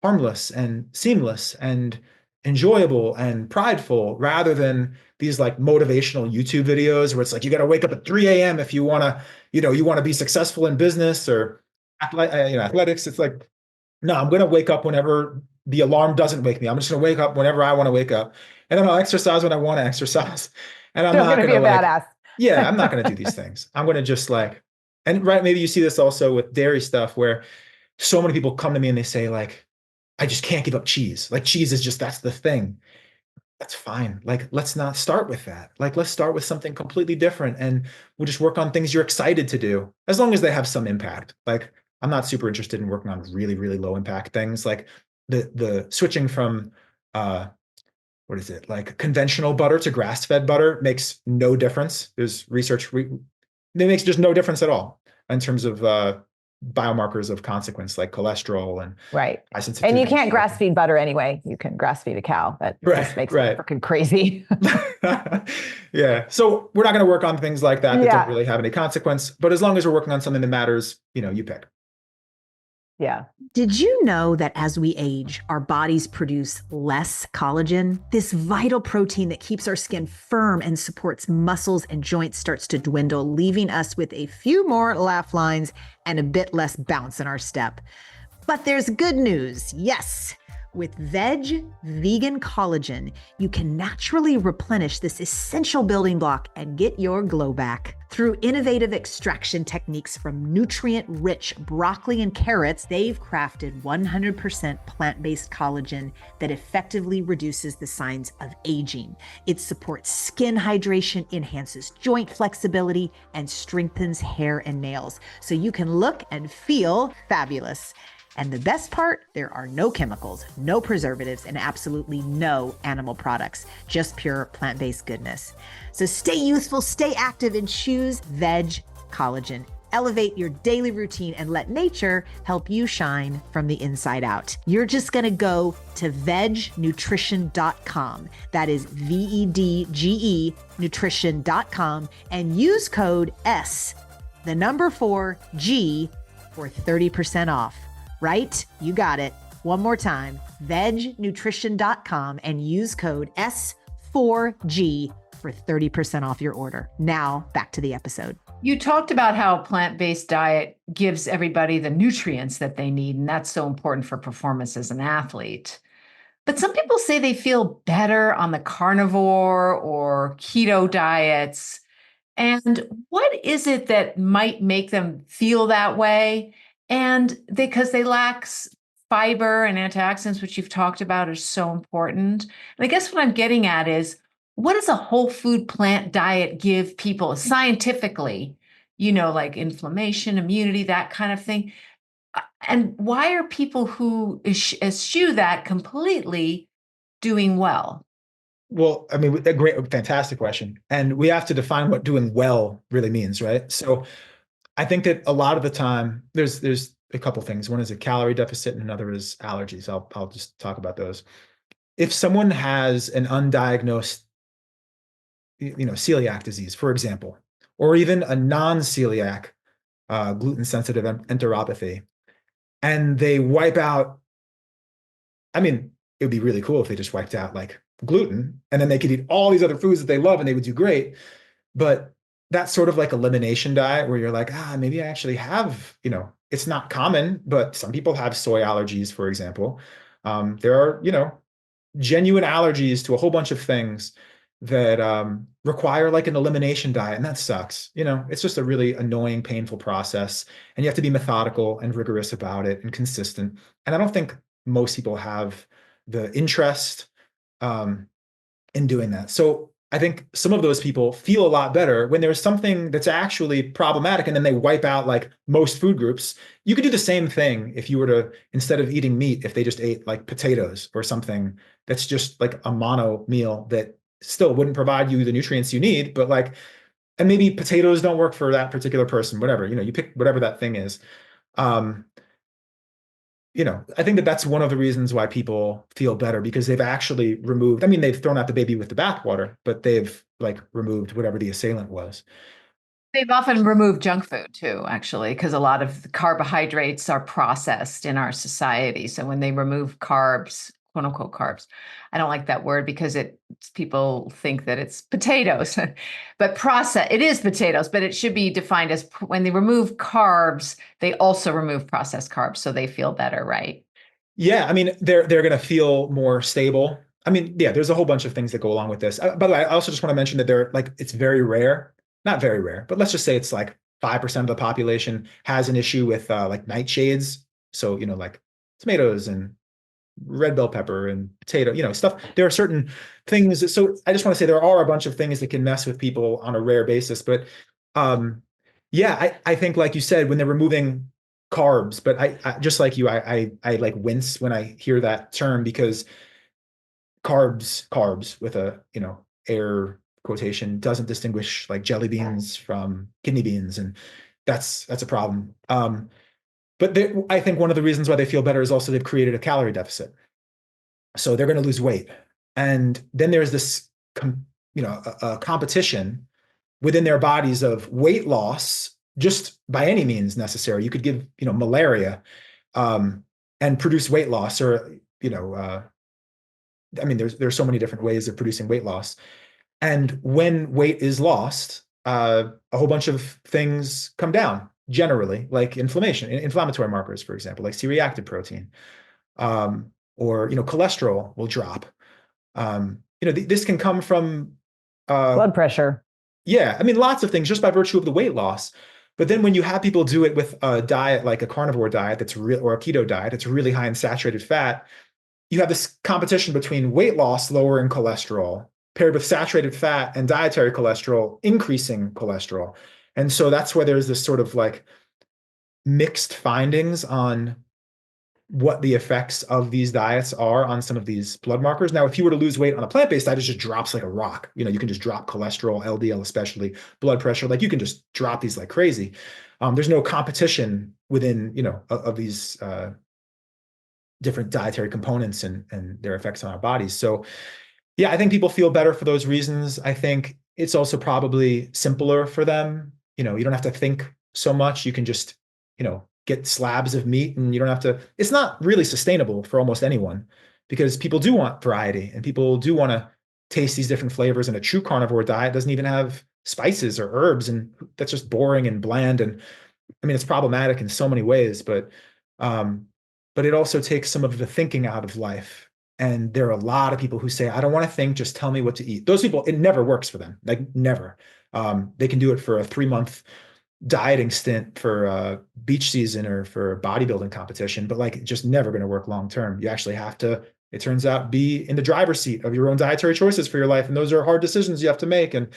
harmless and seamless and enjoyable and prideful, rather than these motivational YouTube videos where it's like, you got to wake up at 3 a.m. if you want to, you want to be successful in business or athletics. It's like, no, I'm going to wake up whenever the alarm doesn't wake me. I'm just going to wake up whenever I want to wake up, and then I'll exercise when I want to exercise. And I'm not going to be a badass. Yeah, I'm not going to do these things. I'm going to just and right, maybe you see this also with dairy stuff, where so many people come to me and they say I just can't give up cheese. Cheese is just, that's the thing. That's fine. Let's not start with that. Let's start with something completely different, and we'll just work on things you're excited to do, as long as they have some impact. I'm not super interested in working on really, really low impact things. the switching from what is it, like conventional butter to grass-fed butter makes no difference. There's research, it makes just no difference at all in terms of biomarkers of consequence, like cholesterol and Right. high And sensitivity. you can't grass feed butter anyway. You can grass feed a cow. That just makes Right. it freaking crazy. Yeah. So we're not going to work on things like that Yeah. don't really have any consequence. But as long as we're working on something that matters, you pick. Yeah. Did you know that as we age, our bodies produce less collagen? This vital protein that keeps our skin firm and supports muscles and joints starts to dwindle, leaving us with a few more laugh lines and a bit less bounce in our step. But there's good news. Yes. With vegan collagen, you can naturally replenish this essential building block and get your glow back. Through innovative extraction techniques from nutrient-rich broccoli and carrots, they've crafted 100% plant-based collagen that effectively reduces the signs of aging. It supports skin hydration, enhances joint flexibility, and strengthens hair and nails, so you can look and feel fabulous. And the best part, there are no chemicals, no preservatives, and absolutely no animal products, just pure plant-based goodness. So stay youthful, stay active, and choose Veg Collagen. Elevate your daily routine and let nature help you shine from the inside out. You're just gonna go to vegnutrition.com. That is VEDGE nutrition.com and use code S, the number 4G, for 30% off. Right? You got it. One more time, vegnutrition.com and use code S4G for 30% off your order. Now, back to the episode. You talked about how a plant-based diet gives everybody the nutrients that they need, and that's so important for performance as an athlete. But some people say they feel better on the carnivore or keto diets. And what is it that might make them feel that way? And because they lack fiber and antioxidants, which you've talked about, are so important. And I guess what I'm getting at is, what does a whole food plant diet give people scientifically, like inflammation, immunity, that kind of thing? And why are people who eschew that completely doing well? Well, I mean, fantastic question. And we have to define what doing well really means, right? So I think that a lot of the time there's a couple things. One is a calorie deficit and another is allergies. I'll just talk about those. If someone has an undiagnosed, celiac disease, for example, or even a non-celiac gluten-sensitive enteropathy, and they wipe out, I mean, it would be really cool if they just wiped out like gluten and then they could eat all these other foods that they love and they would do great. But that's sort of like elimination diet where you're like, maybe I actually have, it's not common, but some people have soy allergies, for example. There are, genuine allergies to a whole bunch of things that require like an elimination diet. And that sucks. It's just a really annoying, painful process. And you have to be methodical and rigorous about it and consistent. And I don't think most people have the interest in doing that. So I think some of those people feel a lot better when there's something that's actually problematic and then they wipe out like most food groups. You could do the same thing if you were to, instead of eating meat, if they just ate like potatoes or something that's just like a mono meal that still wouldn't provide you the nutrients you need, but like, and maybe potatoes don't work for that particular person, whatever, you pick whatever that thing is. I think that that's one of the reasons why people feel better because they've actually removed, they've thrown out the baby with the bathwater, but they've like removed whatever the assailant was. They've often removed junk food too, actually, because a lot of the carbohydrates are processed in our society. So when they remove carbs, quote unquote carbs, I don't like that word because people think that it's potatoes, but it is potatoes, but it should be defined as when they remove carbs, they also remove processed carbs. So they feel better, right? Yeah. They're going to feel more stable. There's a whole bunch of things that go along with this. By the way, I also just want to mention that it's very rare, not very rare, but let's just say it's like 5% of the population has an issue with like nightshades. So, like tomatoes and red bell pepper and potato, stuff. There are certain things. So I just want to say there are a bunch of things that can mess with people on a rare basis. But I think like you said, when they're removing carbs, but I just like you, I like wince when I hear that term, because carbs with a, air quotation, doesn't distinguish like jelly beans from kidney beans, and that's a problem. But I think one of the reasons why they feel better is also they've created a calorie deficit, so they're going to lose weight, and then there's this a competition within their bodies of weight loss, just by any means necessary. You could give malaria, and produce weight loss, or I mean, there's so many different ways of producing weight loss. And when weight is lost, a whole bunch of things come down, generally, like inflammatory markers, for example, like C-reactive protein, or cholesterol will drop. This can come from Blood pressure. yeah, I mean, lots of things just by virtue of the weight loss. But then when you have people do it with a diet like a carnivore diet that's real, or a keto diet that's really high in saturated fat, you have this competition between weight loss lowering cholesterol paired with saturated fat and dietary cholesterol increasing cholesterol. And so that's where there's this sort of like mixed findings on what the effects of these diets are on some of these blood markers. Now, if you were to lose weight on a plant-based diet, it just drops like a rock. You can just drop cholesterol, LDL, especially blood pressure. Like you can just drop these like crazy. There's no competition within, of these different dietary components and their effects on our bodies. So yeah, I think people feel better for those reasons. I think it's also probably simpler for them. You don't have to think so much. You can just, get slabs of meat, and you don't have to, it's not really sustainable for almost anyone, because people do want variety and people do want to taste these different flavors. And a true carnivore diet doesn't even have spices or herbs, and that's just boring and bland. And I mean, it's problematic in so many ways, but it also takes some of the thinking out of life. And there are a lot of people who say, I don't want to think, just tell me what to eat. Those people, it never works for them. Like never. They can do it for a 3-month dieting stint for a beach season or for a bodybuilding competition, but like just never going to work long term. You actually have to, it turns out, be in the driver's seat of your own dietary choices for your life. And those are hard decisions you have to make. And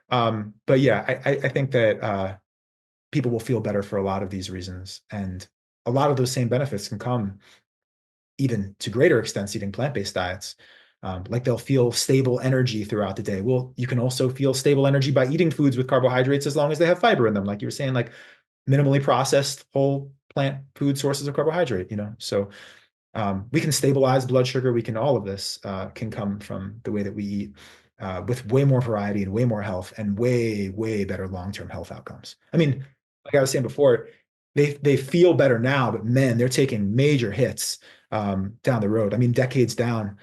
but yeah, I think that people will feel better for a lot of these reasons. And a lot of those same benefits can come even to greater extents eating plant-based diets. Like they'll feel stable energy throughout the day. Well, you can also feel stable energy by eating foods with carbohydrates, as long as they have fiber in them. Like you were saying, like minimally processed whole plant food sources of carbohydrate, So we can stabilize blood sugar. We can, all of this can come from the way that we eat, with way more variety and way more health and way, way better long-term health outcomes. I mean, like I was saying before, they feel better now, but man, they're taking major hits down the road. I mean, decades down.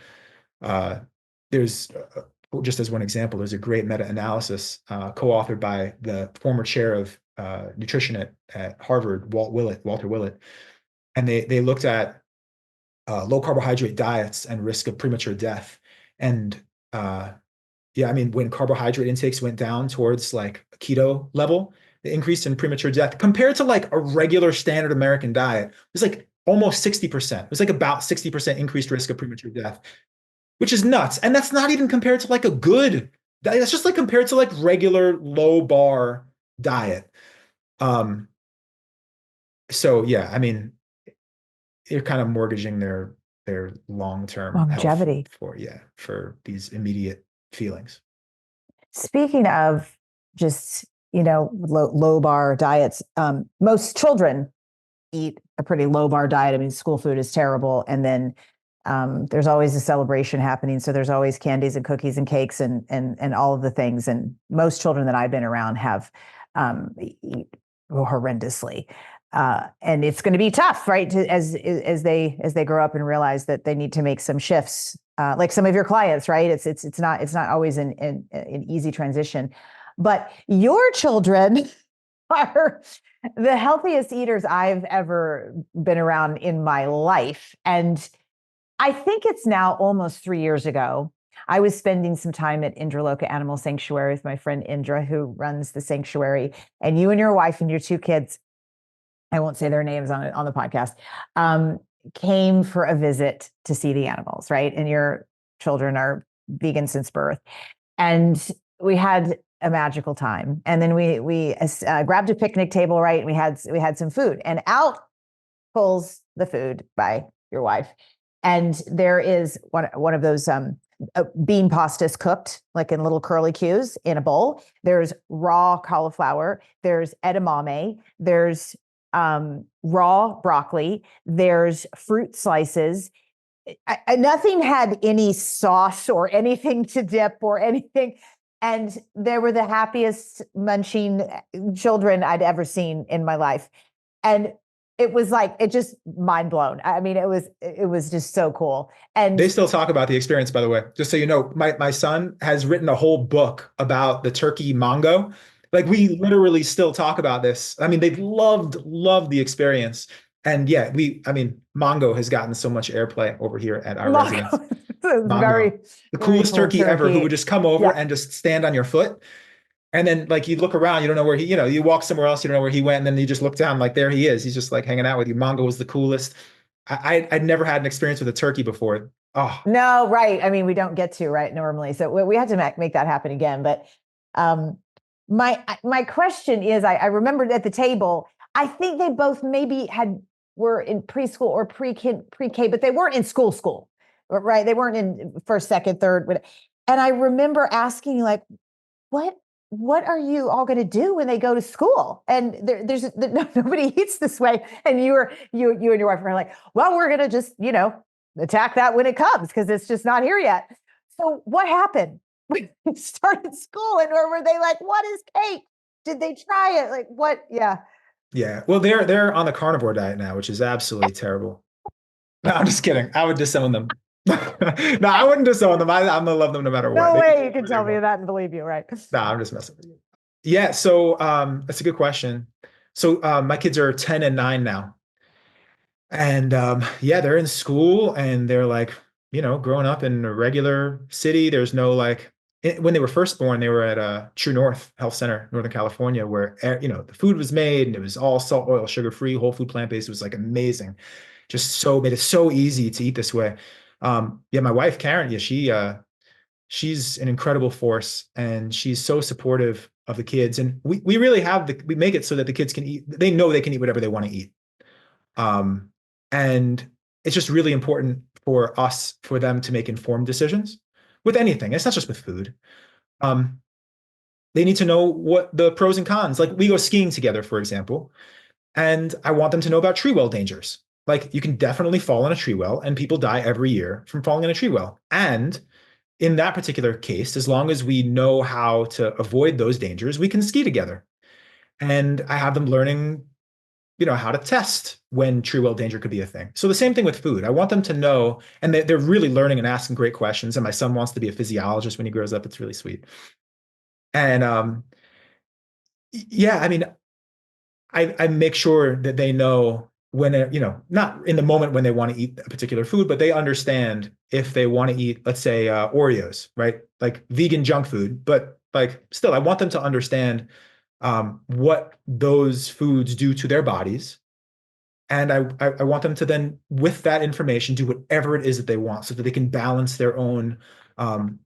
There's just as one example, there's a great meta-analysis co-authored by the former chair of nutrition at Harvard, Walter Willett, and they looked at low carbohydrate diets and risk of premature death. And yeah, I mean, when carbohydrate intakes went down towards like a keto level, the increase in premature death compared to like a regular standard American diet was like almost 60%. It was like about 60% increased risk of premature death, which is nuts. And that's not even compared to like a good, that's just like compared to like regular low bar diet. So yeah, I mean, you're kind of mortgaging their long-term Longevity for these immediate feelings. Speaking of just, low bar diets, most children eat a pretty low bar diet. I mean, school food is terrible. And then there's always a celebration happening. So there's always candies and cookies and cakes and all of the things. And most children that I've been around have eat horrendously. And it's going to be tough, right? As they grow up and realize that they need to make some shifts, like some of your clients, right? It's not always an easy transition, but your children are the healthiest eaters I've ever been around in my life. And I think it's now almost 3 years ago. I was spending some time at Indraloka Animal Sanctuary with my friend Indra, who runs the sanctuary, and you and your wife and your 2 kids, I won't say their names on the podcast, came for a visit to see the animals, right? And your children are vegan since birth. And we had a magical time. And then we grabbed a picnic table, right? And we had some food. And out pulls the food by your wife. And there is one of those bean pastas cooked like in little curly cues in a bowl. There's raw cauliflower. There's edamame. There's raw broccoli. There's fruit slices. Nothing had any sauce or anything to dip or anything. And they were the happiest munching children I'd ever seen in my life. And it was like, it just mind blown. I mean, it was just so cool. And they still talk about the experience, by the way, just so you know, my son has written a whole book about the turkey Mongo. Like we literally still talk about this. I mean, they've loved the experience. And yeah, Mongo has gotten so much airplay over here at our residence. Mongo, the coolest cool turkey ever, who would just come over and just stand on your foot. And then like you look around, you don't know where you walk somewhere else, you don't know where he went. And then you just look down, like there he is. He's just like hanging out with you. Mongo was the coolest. I'd never had an experience with a turkey before. Oh, no, right. I mean, we don't get to right normally. So we had to make that happen again. But my question is, I remembered at the table, I think they both maybe were in preschool or pre-K, but they weren't in school, right? They weren't in first, second, third. And I remember asking like, what are you all going to do when they go to school? And nobody eats this way. And you and your wife were like, well, we're going to just, attack that when it comes because it's just not here yet. So what happened? We started school and were they like, what is cake? Did they try it? Like what? Yeah. Yeah. Well, they're on the carnivore diet now, which is absolutely terrible. No, I'm just kidding. I would disown them. No, I wouldn't disown them. I'm gonna love them no matter what. No way you can tell me that and believe you, right? No, I'm just messing with you. Yeah, so that's a good question. So my kids are 10 and 9 now. And they're in school and they're like, growing up in a regular city. There's no when they were first born, they were at True North Health Center, Northern California, where the food was made and it was all salt, oil, sugar-free, whole food, plant-based. It was like amazing. Just made it so easy to eat this way. My wife, Karen, she's an incredible force and she's so supportive of the kids. And we really we make it so that the kids can eat. They know they can eat whatever they want to eat. And it's just really important for them to make informed decisions with anything. It's not just with food. They need to know what the pros and cons, like we go skiing together, for example, and I want them to know about tree well dangers. Like you can definitely fall in a tree well and people die every year from falling in a tree well. And in that particular case, as long as we know how to avoid those dangers, we can ski together. And I have them learning, how to test when tree well danger could be a thing. So the same thing with food. I want them to know, and they're really learning and asking great questions. And my son wants to be a physiologist when he grows up. It's really sweet. And I make sure that they know when, not in the moment when they want to eat a particular food, but they understand if they want to eat, let's say, Oreos, right? Like vegan junk food, but like still, I want them to understand what those foods do to their bodies. And I want them to then, with that information, do whatever it is that they want so that they can balance their own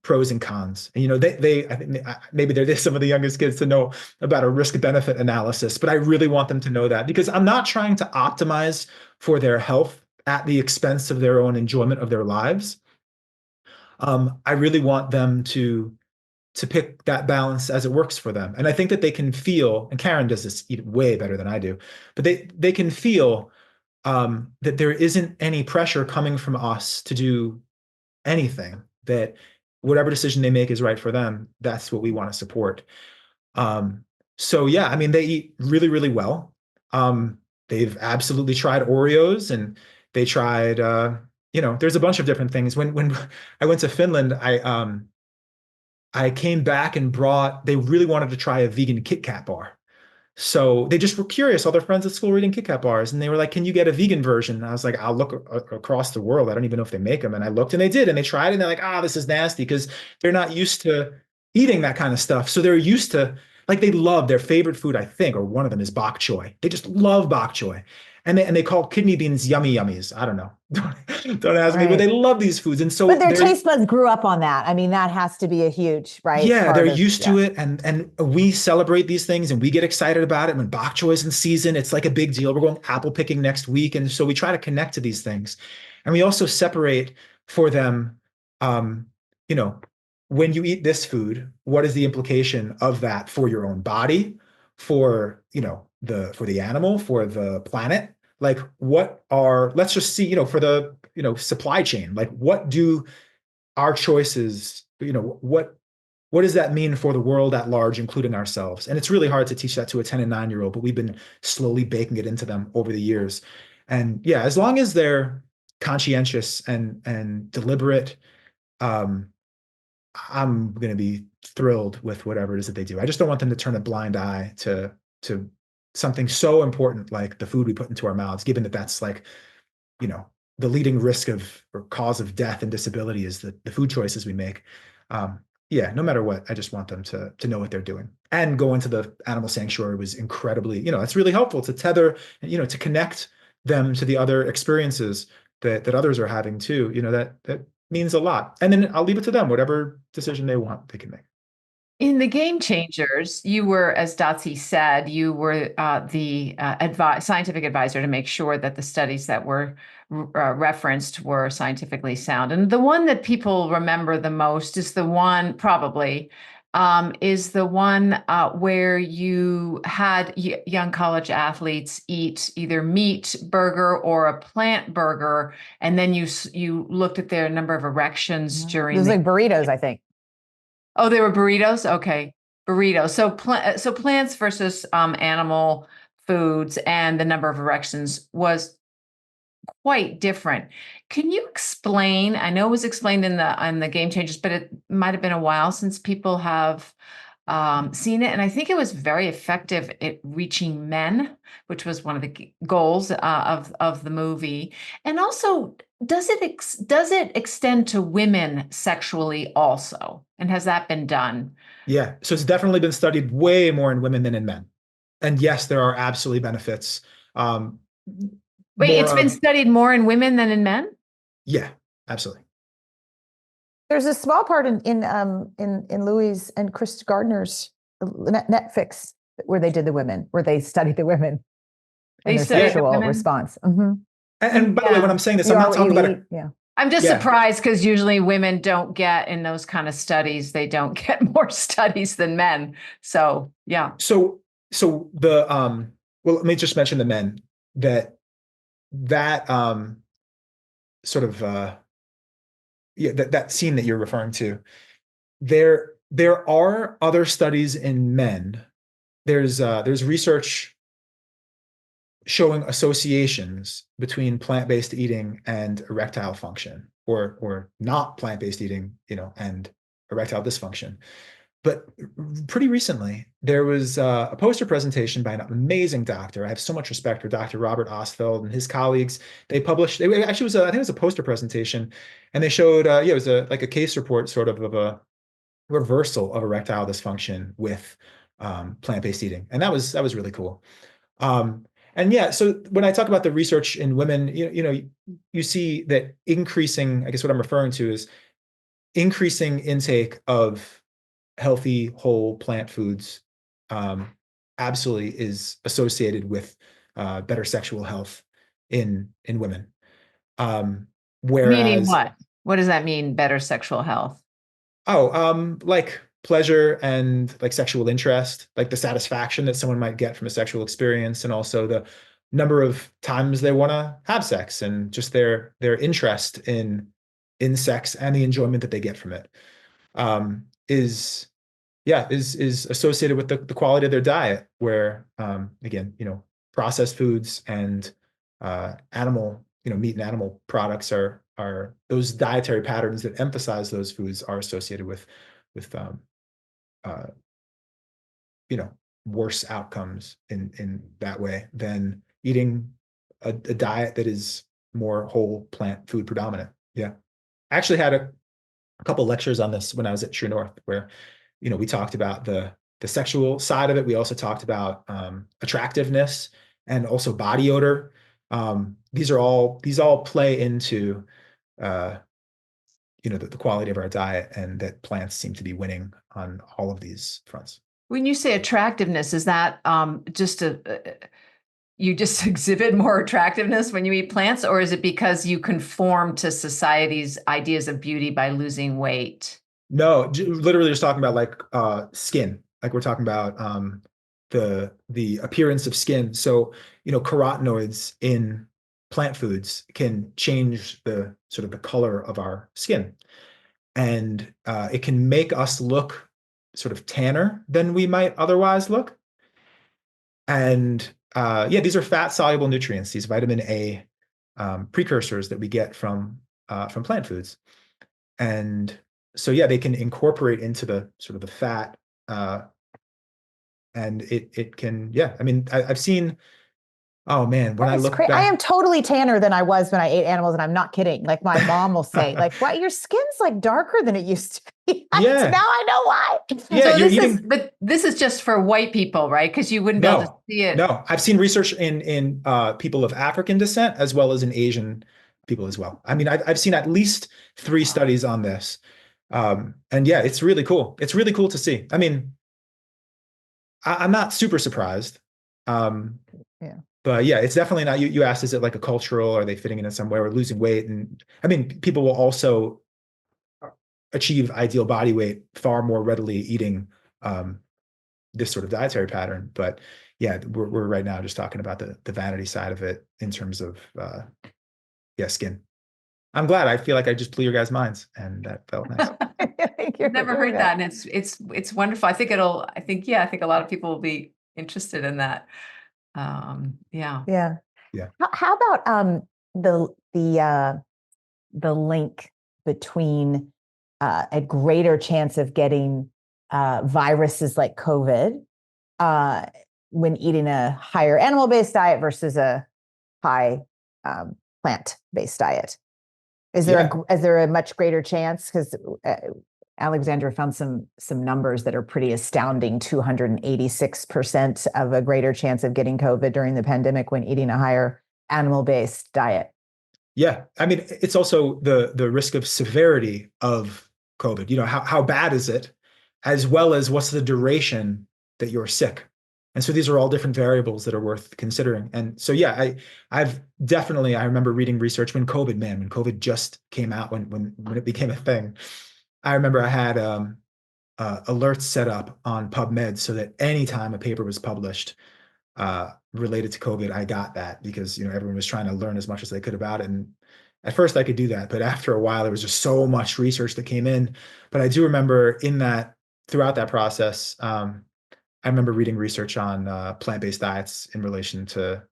pros and cons. And, I think maybe they're some of the youngest kids to know about a risk benefit analysis, but I really want them to know that because I'm not trying to optimize for their health at the expense of their own enjoyment of their lives. I really want them to pick that balance as it works for them. And I think that they can feel, and Karen does this way better than I do, but they can feel that there isn't any pressure coming from us to do anything, that whatever decision they make is right for them. That's what we want to support. They eat really, really well. They've absolutely tried Oreos and they tried, there's a bunch of different things. When I went to Finland, I came back and they really wanted to try a vegan Kit Kat bar. So they just were curious. All their friends at school were eating Kit Kat bars and they were like, can you get a vegan version? And I was like, I'll look across the world. I don't even know if they make them. And I looked and they did, and they tried it and they're like, this is nasty, because they're not used to eating that kind of stuff. So they're used to Like they love their favorite food, I think, or one of them is bok choy. They just love bok choy. And they call kidney beans yummy yummies. I don't know. Don't ask me, but they Right. love these foods. And so But their they're, taste buds grew up on that. I mean, that has to be a huge, right, yeah, they're part of, used yeah. to it. And we celebrate these things and we get excited about it. When bok choy is in season, it's like a big deal. We're going apple picking next week. And so we try to connect to these things. And we also separate for them, um, you know, when you eat this food, what is the implication of that for your own body, for, for the animal, for the planet? Like what are, let's just see, for the, supply chain, like what do our choices, what does that mean for the world at large, including ourselves? And it's really hard to teach that to a 10 and 9-year-old, but we've been slowly baking it into them over the years. And yeah, as long as they're conscientious and deliberate, um, I'm going to be thrilled with whatever it is that they do. I just don't want them to turn a blind eye to something so important like the food we put into our mouths, given that that's like, you know, the leading risk of or cause of death and disability is the food choices we make. Yeah, no matter what, I just want them to know what they're doing. And going to the animal sanctuary was incredibly, it's really helpful to tether, to connect them to the other experiences that others are having too. That means a lot. And then I'll leave it to them, whatever decision they want, they can make. In the Game Changers, you were, as Dotsie said, you were the scientific advisor to make sure that the studies that were referenced were scientifically sound. And the one that people remember the most is the one, probably, where you had young college athletes eat either meat burger or a plant burger, and then you looked at their number of erections during It was like burritos, I think. Oh, they were burritos? Okay. Burritos. So plants versus animal foods and the number of erections was quite different. Can you explain? I know it was explained in the Game Changers, but it might have been a while since people have seen it, and I think it was very effective at reaching men, which was one of the goals of the movie. And also, does it extend to women sexually also? And has that been done? Yeah, so it's definitely been studied way more in women than in men. And yes, there are absolutely benefits. Um, Wait, more it's been of, studied more in women than in men? yeah, absolutely. There's a small part in Louis and Chris Gardner's Netflix where they did the women, where they studied the women They and their studied the sexual women? response. Mm-hmm. And by the way, when I'm saying this, You I'm are not what talking you about eat. it. Yeah. I'm just Yeah. surprised because usually women don't get in those kind of studies, they don't get more studies than men. So yeah. So the well, let me just mention the men that sort of yeah, that scene that you're referring to. There are other studies in men. There's research showing associations between plant-based eating and erectile function, or not plant-based eating, and erectile dysfunction. But pretty recently, there was a poster presentation by an amazing doctor. I have so much respect for Dr. Robert Ostfeld and his colleagues. They published, actually was I think it was a poster presentation, and they showed, it was like a case report sort of a reversal of erectile dysfunction with plant-based eating, and that was really cool. And yeah, so when I talk about the research in women, you see that increasing, I guess what I'm referring to is increasing intake of healthy whole plant foods absolutely is associated with better sexual health in women. Meaning Whereas, what? What does that mean, better sexual health? like pleasure and like sexual interest, like the satisfaction that someone might get from a sexual experience, and also the number of times they want to have sex, and just their interest in sex and the enjoyment that they get from it, is yeah, is associated with the quality of their diet, where again, processed foods and animal, meat and animal products are those dietary patterns that emphasize those foods are associated with uh, worse outcomes in that way than eating a diet that is more whole plant food predominant. Yeah. I actually had a couple lectures on this when I was at True North, where we talked about the sexual side of it. We also talked about attractiveness and also body odor. These all play into the quality of our diet, and that plants seem to be winning on all of these fronts. When you say attractiveness, is that you just exhibit more attractiveness when you eat plants, or is it because you conform to society's ideas of beauty by losing weight? No, literally just talking about like skin, like we're talking about the appearance of skin. So, carotenoids in plant foods can change the sort of the color of our skin. And it can make us look sort of tanner than we might otherwise look. And these are fat-soluble nutrients, these vitamin A precursors that we get from plant foods. And so, they can incorporate into the sort of the fat, and it can, I mean, I've seen. Oh man, when I look back, I am totally tanner than I was when I ate animals, and I'm not kidding. Like my mom will say, like, "What? Your skin's like darker than it used to be." Yeah. Now I know why. Yeah, So but this is just for white people, right? Because you wouldn't be able to see it. No, I've seen research in people of African descent as well as in Asian people as well. I mean, I've seen at least 3 studies on this, and it's really cool. It's really cool to see. I mean, I'm not super surprised. But it's definitely not. You asked, is it like a cultural? Are they fitting in somewhere or losing weight? And I mean, people will also achieve ideal body weight far more readily eating this sort of dietary pattern. But we're right now just talking about the vanity side of it in terms of skin. I'm glad. I feel like I just blew your guys' minds, and that felt nice. I've never heard that, and it's wonderful. I think a lot of people will be interested in that. Yeah. How about the link between a greater chance of getting viruses like COVID when eating a higher animal-based diet versus a high plant-based diet? Is there a much greater chance? Because Alexandra found some numbers that are pretty astounding. 286% of a greater chance of getting COVID during the pandemic when eating a higher animal-based diet. Yeah, I mean, it's also the risk of severity of COVID. How bad is it, as well as what's the duration that you're sick. And so these are all different variables that are worth considering. And so, I've definitely, I remember reading research when COVID just came out, when it became a thing. I remember I had alerts set up on PubMed so that anytime a paper was published related to COVID, I got that, because everyone was trying to learn as much as they could about it. And at first I could do that, but after a while there was just so much research that came in. But I do remember throughout that process, I remember reading research on plant-based diets in relation to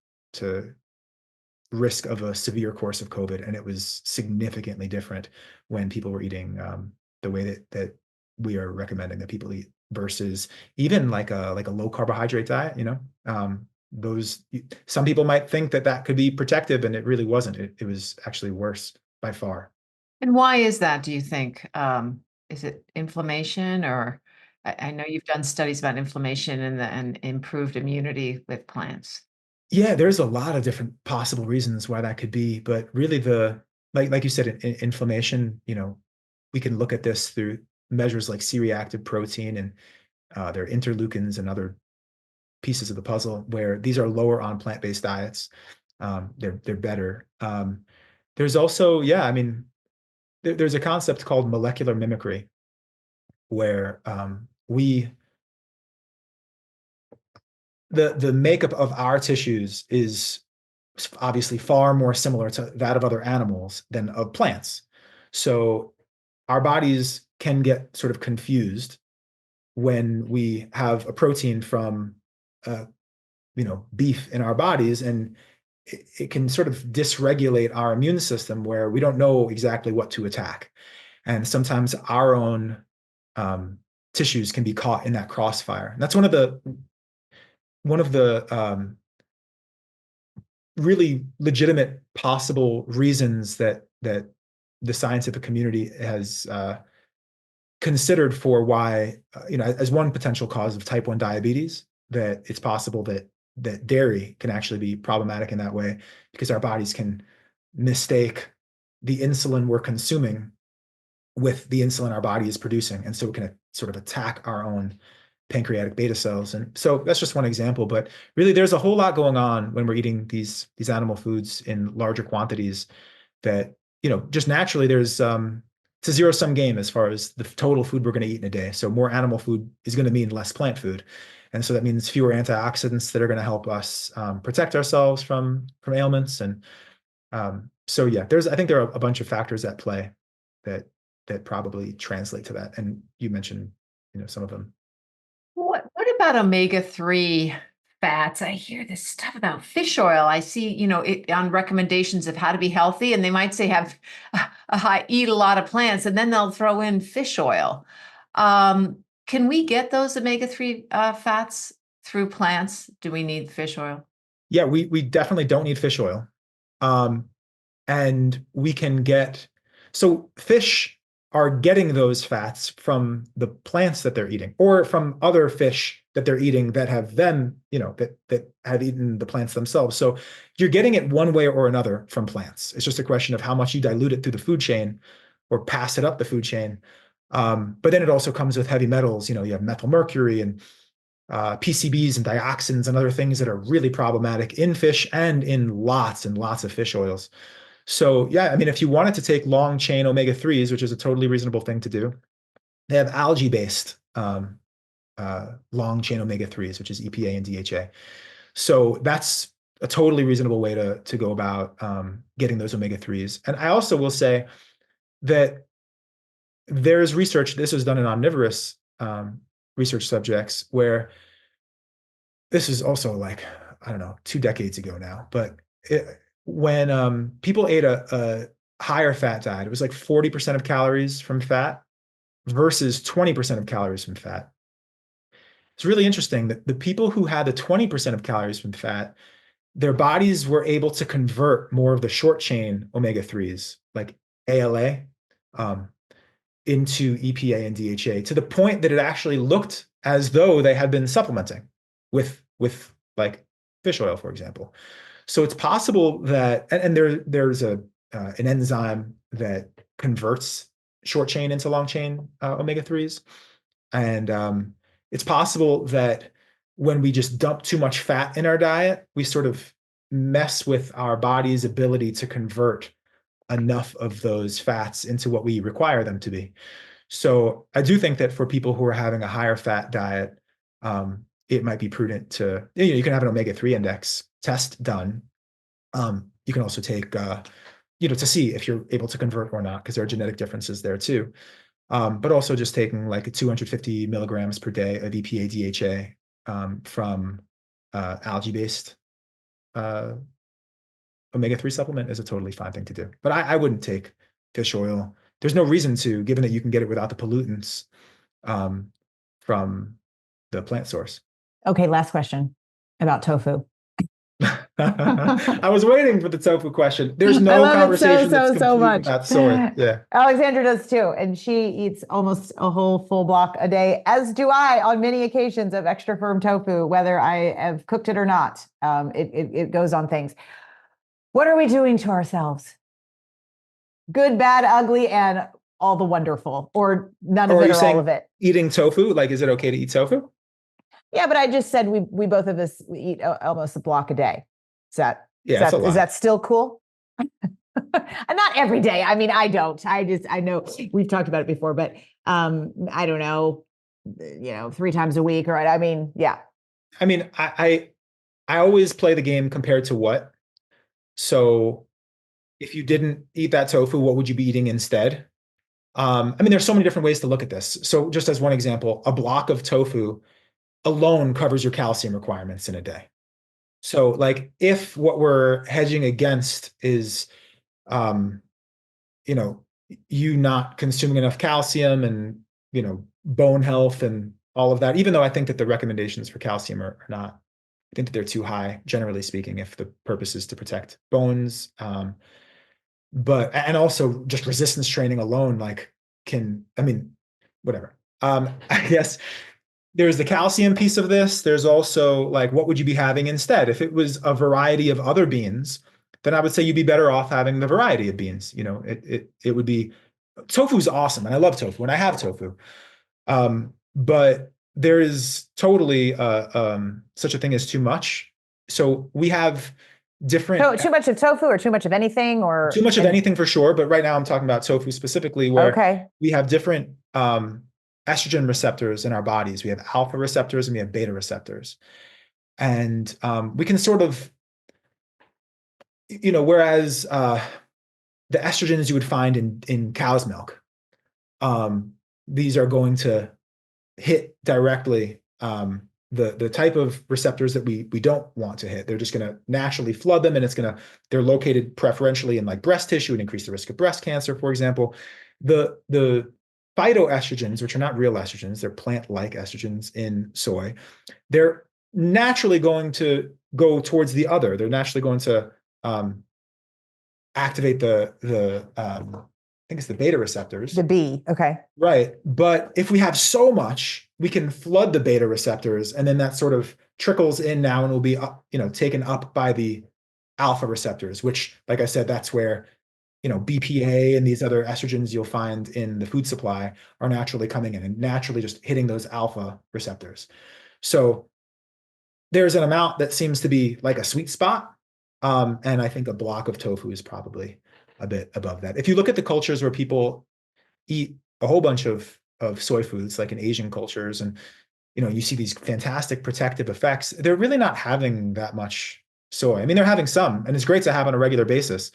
risk of a severe course of COVID, and it was significantly different when people were eating the way that we are recommending that people eat versus even like a low carbohydrate diet. Some people might think that could be protective, and it really wasn't. It was actually worse by far. And why is that, do you think? Is it inflammation, or I know you've done studies about inflammation and improved immunity with plants. Yeah, there's a lot of different possible reasons why that could be, but really like you said, inflammation, we can look at this through measures like C-reactive protein, and there are interleukins and other pieces of the puzzle where these are lower on plant-based diets. They're better. There's also, I mean, there's a concept called molecular mimicry, where the makeup of our tissues is obviously far more similar to that of other animals than of plants. So our bodies can get sort of confused when we have a protein from beef in our bodies, and it can sort of dysregulate our immune system where we don't know exactly what to attack. And sometimes our own tissues can be caught in that crossfire. And that's one of the really legitimate possible reasons that the scientific community has considered for why, as one potential cause of type 1 diabetes, that it's possible that dairy can actually be problematic in that way, because our bodies can mistake the insulin we're consuming with the insulin our body is producing. And so it can sort of attack our own pancreatic beta cells. And so that's just one example, but really there's a whole lot going on when we're eating these animal foods in larger quantities that, just naturally it's a zero-sum game as far as the total food we're going to eat in a day. So more animal food is going to mean less plant food. And so that means fewer antioxidants that are going to help us protect ourselves from ailments. And so, yeah, I think there are a bunch of factors at play that probably translate to that. And you mentioned, some of them. What about omega-3 fats? I hear this stuff about fish oil. I see, it on recommendations of how to be healthy, and they might say eat a lot of plants, and then they'll throw in fish oil. Can we get those omega-3 fats through plants? Do we need fish oil? Yeah, we definitely don't need fish oil. And we can so fish are getting those fats from the plants that they're eating, or from other fish that they're eating that have them, that have eaten the plants themselves. So you're getting it one way or another from plants. It's just a question of how much you dilute it through the food chain or pass it up the food chain. But then it also comes with heavy metals. You have methylmercury and PCBs and dioxins and other things that are really problematic in fish and in lots and lots of fish oils. So yeah, I mean, if you wanted to take long chain omega-3s, which is a totally reasonable thing to do, they have algae-based long chain omega-3s, which is EPA and DHA. So that's a totally reasonable way to go about getting those omega-3s. And I also will say that there's research, this was done in omnivorous research subjects, where this is also 2 decades ago now, but when people ate a higher fat diet, it was 40% of calories from fat versus 20% of calories from fat. It's really interesting that the people who had the 20% of calories from fat, their bodies were able to convert more of the short chain omega-3s, like ALA, into EPA and DHA, to the point that it actually looked as though they had been supplementing with fish oil, for example. So it's possible that, and there's an enzyme that converts short chain into long chain omega-3s. And it's possible that when we just dump too much fat in our diet, we sort of mess with our body's ability to convert enough of those fats into what we require them to be. So I do think that for people who are having a higher fat diet, it might be prudent to, you can have an omega-3 index test done. You can also take, to see if you're able to convert or not, because there are genetic differences there too. But also just taking 250 milligrams per day of EPA DHA from algae-based omega-3 supplement is a totally fine thing to do. But I wouldn't take fish oil. There's no reason to, given that you can get it without the pollutants from the plant source. Okay, last question about tofu. I was waiting for the tofu question. There's no conversation that's complete without soy. Yeah. Alexandra does too. And she eats almost a whole full block a day, as do I on many occasions, of extra firm tofu, whether I have cooked it or not. It goes on things. What are we doing to ourselves? Good, bad, ugly, and all the wonderful, or none of it, or all of it. Eating tofu, is it okay to eat tofu? Yeah, but I just said we both of us eat almost a block a day. Is that still cool? Not every day. I mean, I don't. I know we've talked about it before, but I don't know, 3 times a week, or yeah. I mean, I always play the game compared to what. So if you didn't eat that tofu, what would you be eating instead? There's so many different ways to look at this. So just as one example, a block of tofu alone covers your calcium requirements in a day. So if what we're hedging against is, you not consuming enough calcium and, bone health and all of that, even though I think that the recommendations for calcium are not, I think that they're too high, generally speaking, if the purpose is to protect bones. And also just resistance training alone, whatever. I guess there's the calcium piece of this. There's also like, what would you be having instead? If it was a variety of other beans, then I would say you'd be better off having the variety of beans. It would be, tofu's awesome. And I love tofu and I have tofu. But there is totally such a thing as too much. So we have different. Too much of tofu or too much of anything, or too much of anything for sure. But right now I'm talking about tofu specifically, where we have different estrogen receptors in our bodies. We have alpha receptors and we have beta receptors. And we can sort of, whereas the estrogens you would find in cow's milk, these are going to hit directly the type of receptors that we don't want to hit. They're just going to naturally flood them, and they're located preferentially in like breast tissue and increase the risk of breast cancer, for example. The phytoestrogens, which are not real estrogens, they're plant-like estrogens in soy, they're naturally going to go towards the other. They're naturally going to activate the I think it's the beta receptors. The B, okay. Right. But if we have so much, we can flood the beta receptors, and then that sort of trickles in now and will be taken up by the alpha receptors, which, like I said, that's where BPA and these other estrogens you'll find in the food supply are naturally coming in and naturally just hitting those alpha receptors. So there's an amount that seems to be like a sweet spot. And I think a block of tofu is probably a bit above that. If you look at the cultures where people eat a whole bunch of soy foods, like in Asian cultures, and you see these fantastic protective effects, they're really not having that much soy. I mean, they're having some, and it's great to have on a regular basis.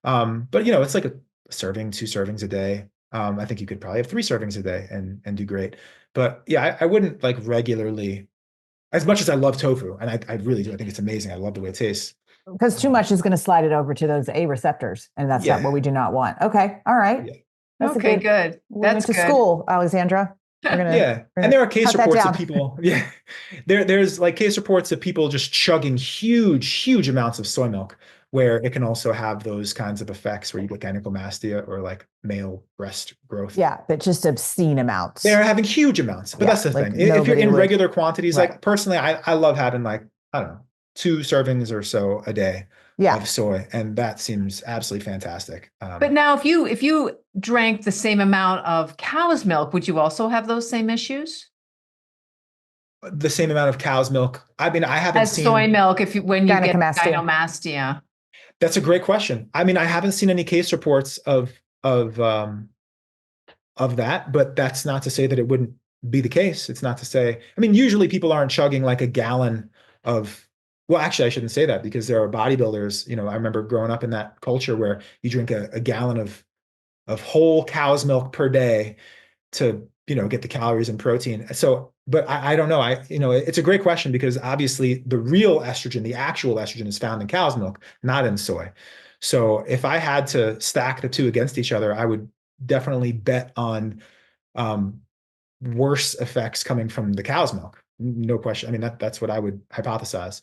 But it's like a serving, 2 servings a day. I think you could probably have 3 servings a day and do great. But yeah, I wouldn't like regularly, as much as I love tofu, and I really do. I think it's amazing. I love the way it tastes. Because too much is going to slide it over to those A receptors, and that's not what we do not want. Okay, all right. Yeah. That's good. We went to school, Alexandra. And there are case reports of people. Yeah, there's like case reports of people just chugging huge amounts of soy milk, where it can also have those kinds of effects where you get gynecomastia or like male breast growth. Yeah, but just obscene amounts. They're having huge amounts, but that's the thing. If you're in regular quantities, like personally, I love having like, I don't know, 2 servings or so a day of soy, and that seems absolutely fantastic. But now, if you drank the same amount of cow's milk, would you also have those same issues? The same amount of cow's milk? I mean, I haven't seen soy milk. When you get gynecomastia. That's a great question. I mean, I haven't seen any case reports of that, but that's not to say that it wouldn't be the case. It's not to say. I mean, usually people aren't chugging like a gallon of. Well, actually, I shouldn't say that, because there are bodybuilders. I remember growing up in that culture where you drink a gallon of whole cow's milk per day to get the calories and protein. So, but I don't know. It's a great question, because obviously the real estrogen, the actual estrogen, is found in cow's milk, not in soy. So if I had to stack the two against each other, I would definitely bet on worse effects coming from the cow's milk. No question. I mean, that's what I would hypothesize.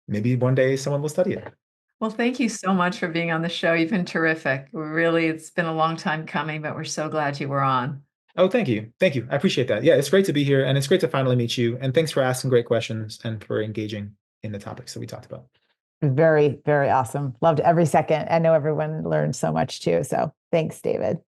Maybe one day someone will study it. Well, thank you so much for being on the show. You've been terrific. Really, it's been a long time coming, but we're so glad you were on. Oh, thank you. Thank you. I appreciate that. Yeah, it's great to be here, and it's great to finally meet you. And thanks for asking great questions and for engaging in the topics that we talked about. Very, very awesome. Loved every second. I know everyone learned so much too. So thanks, David.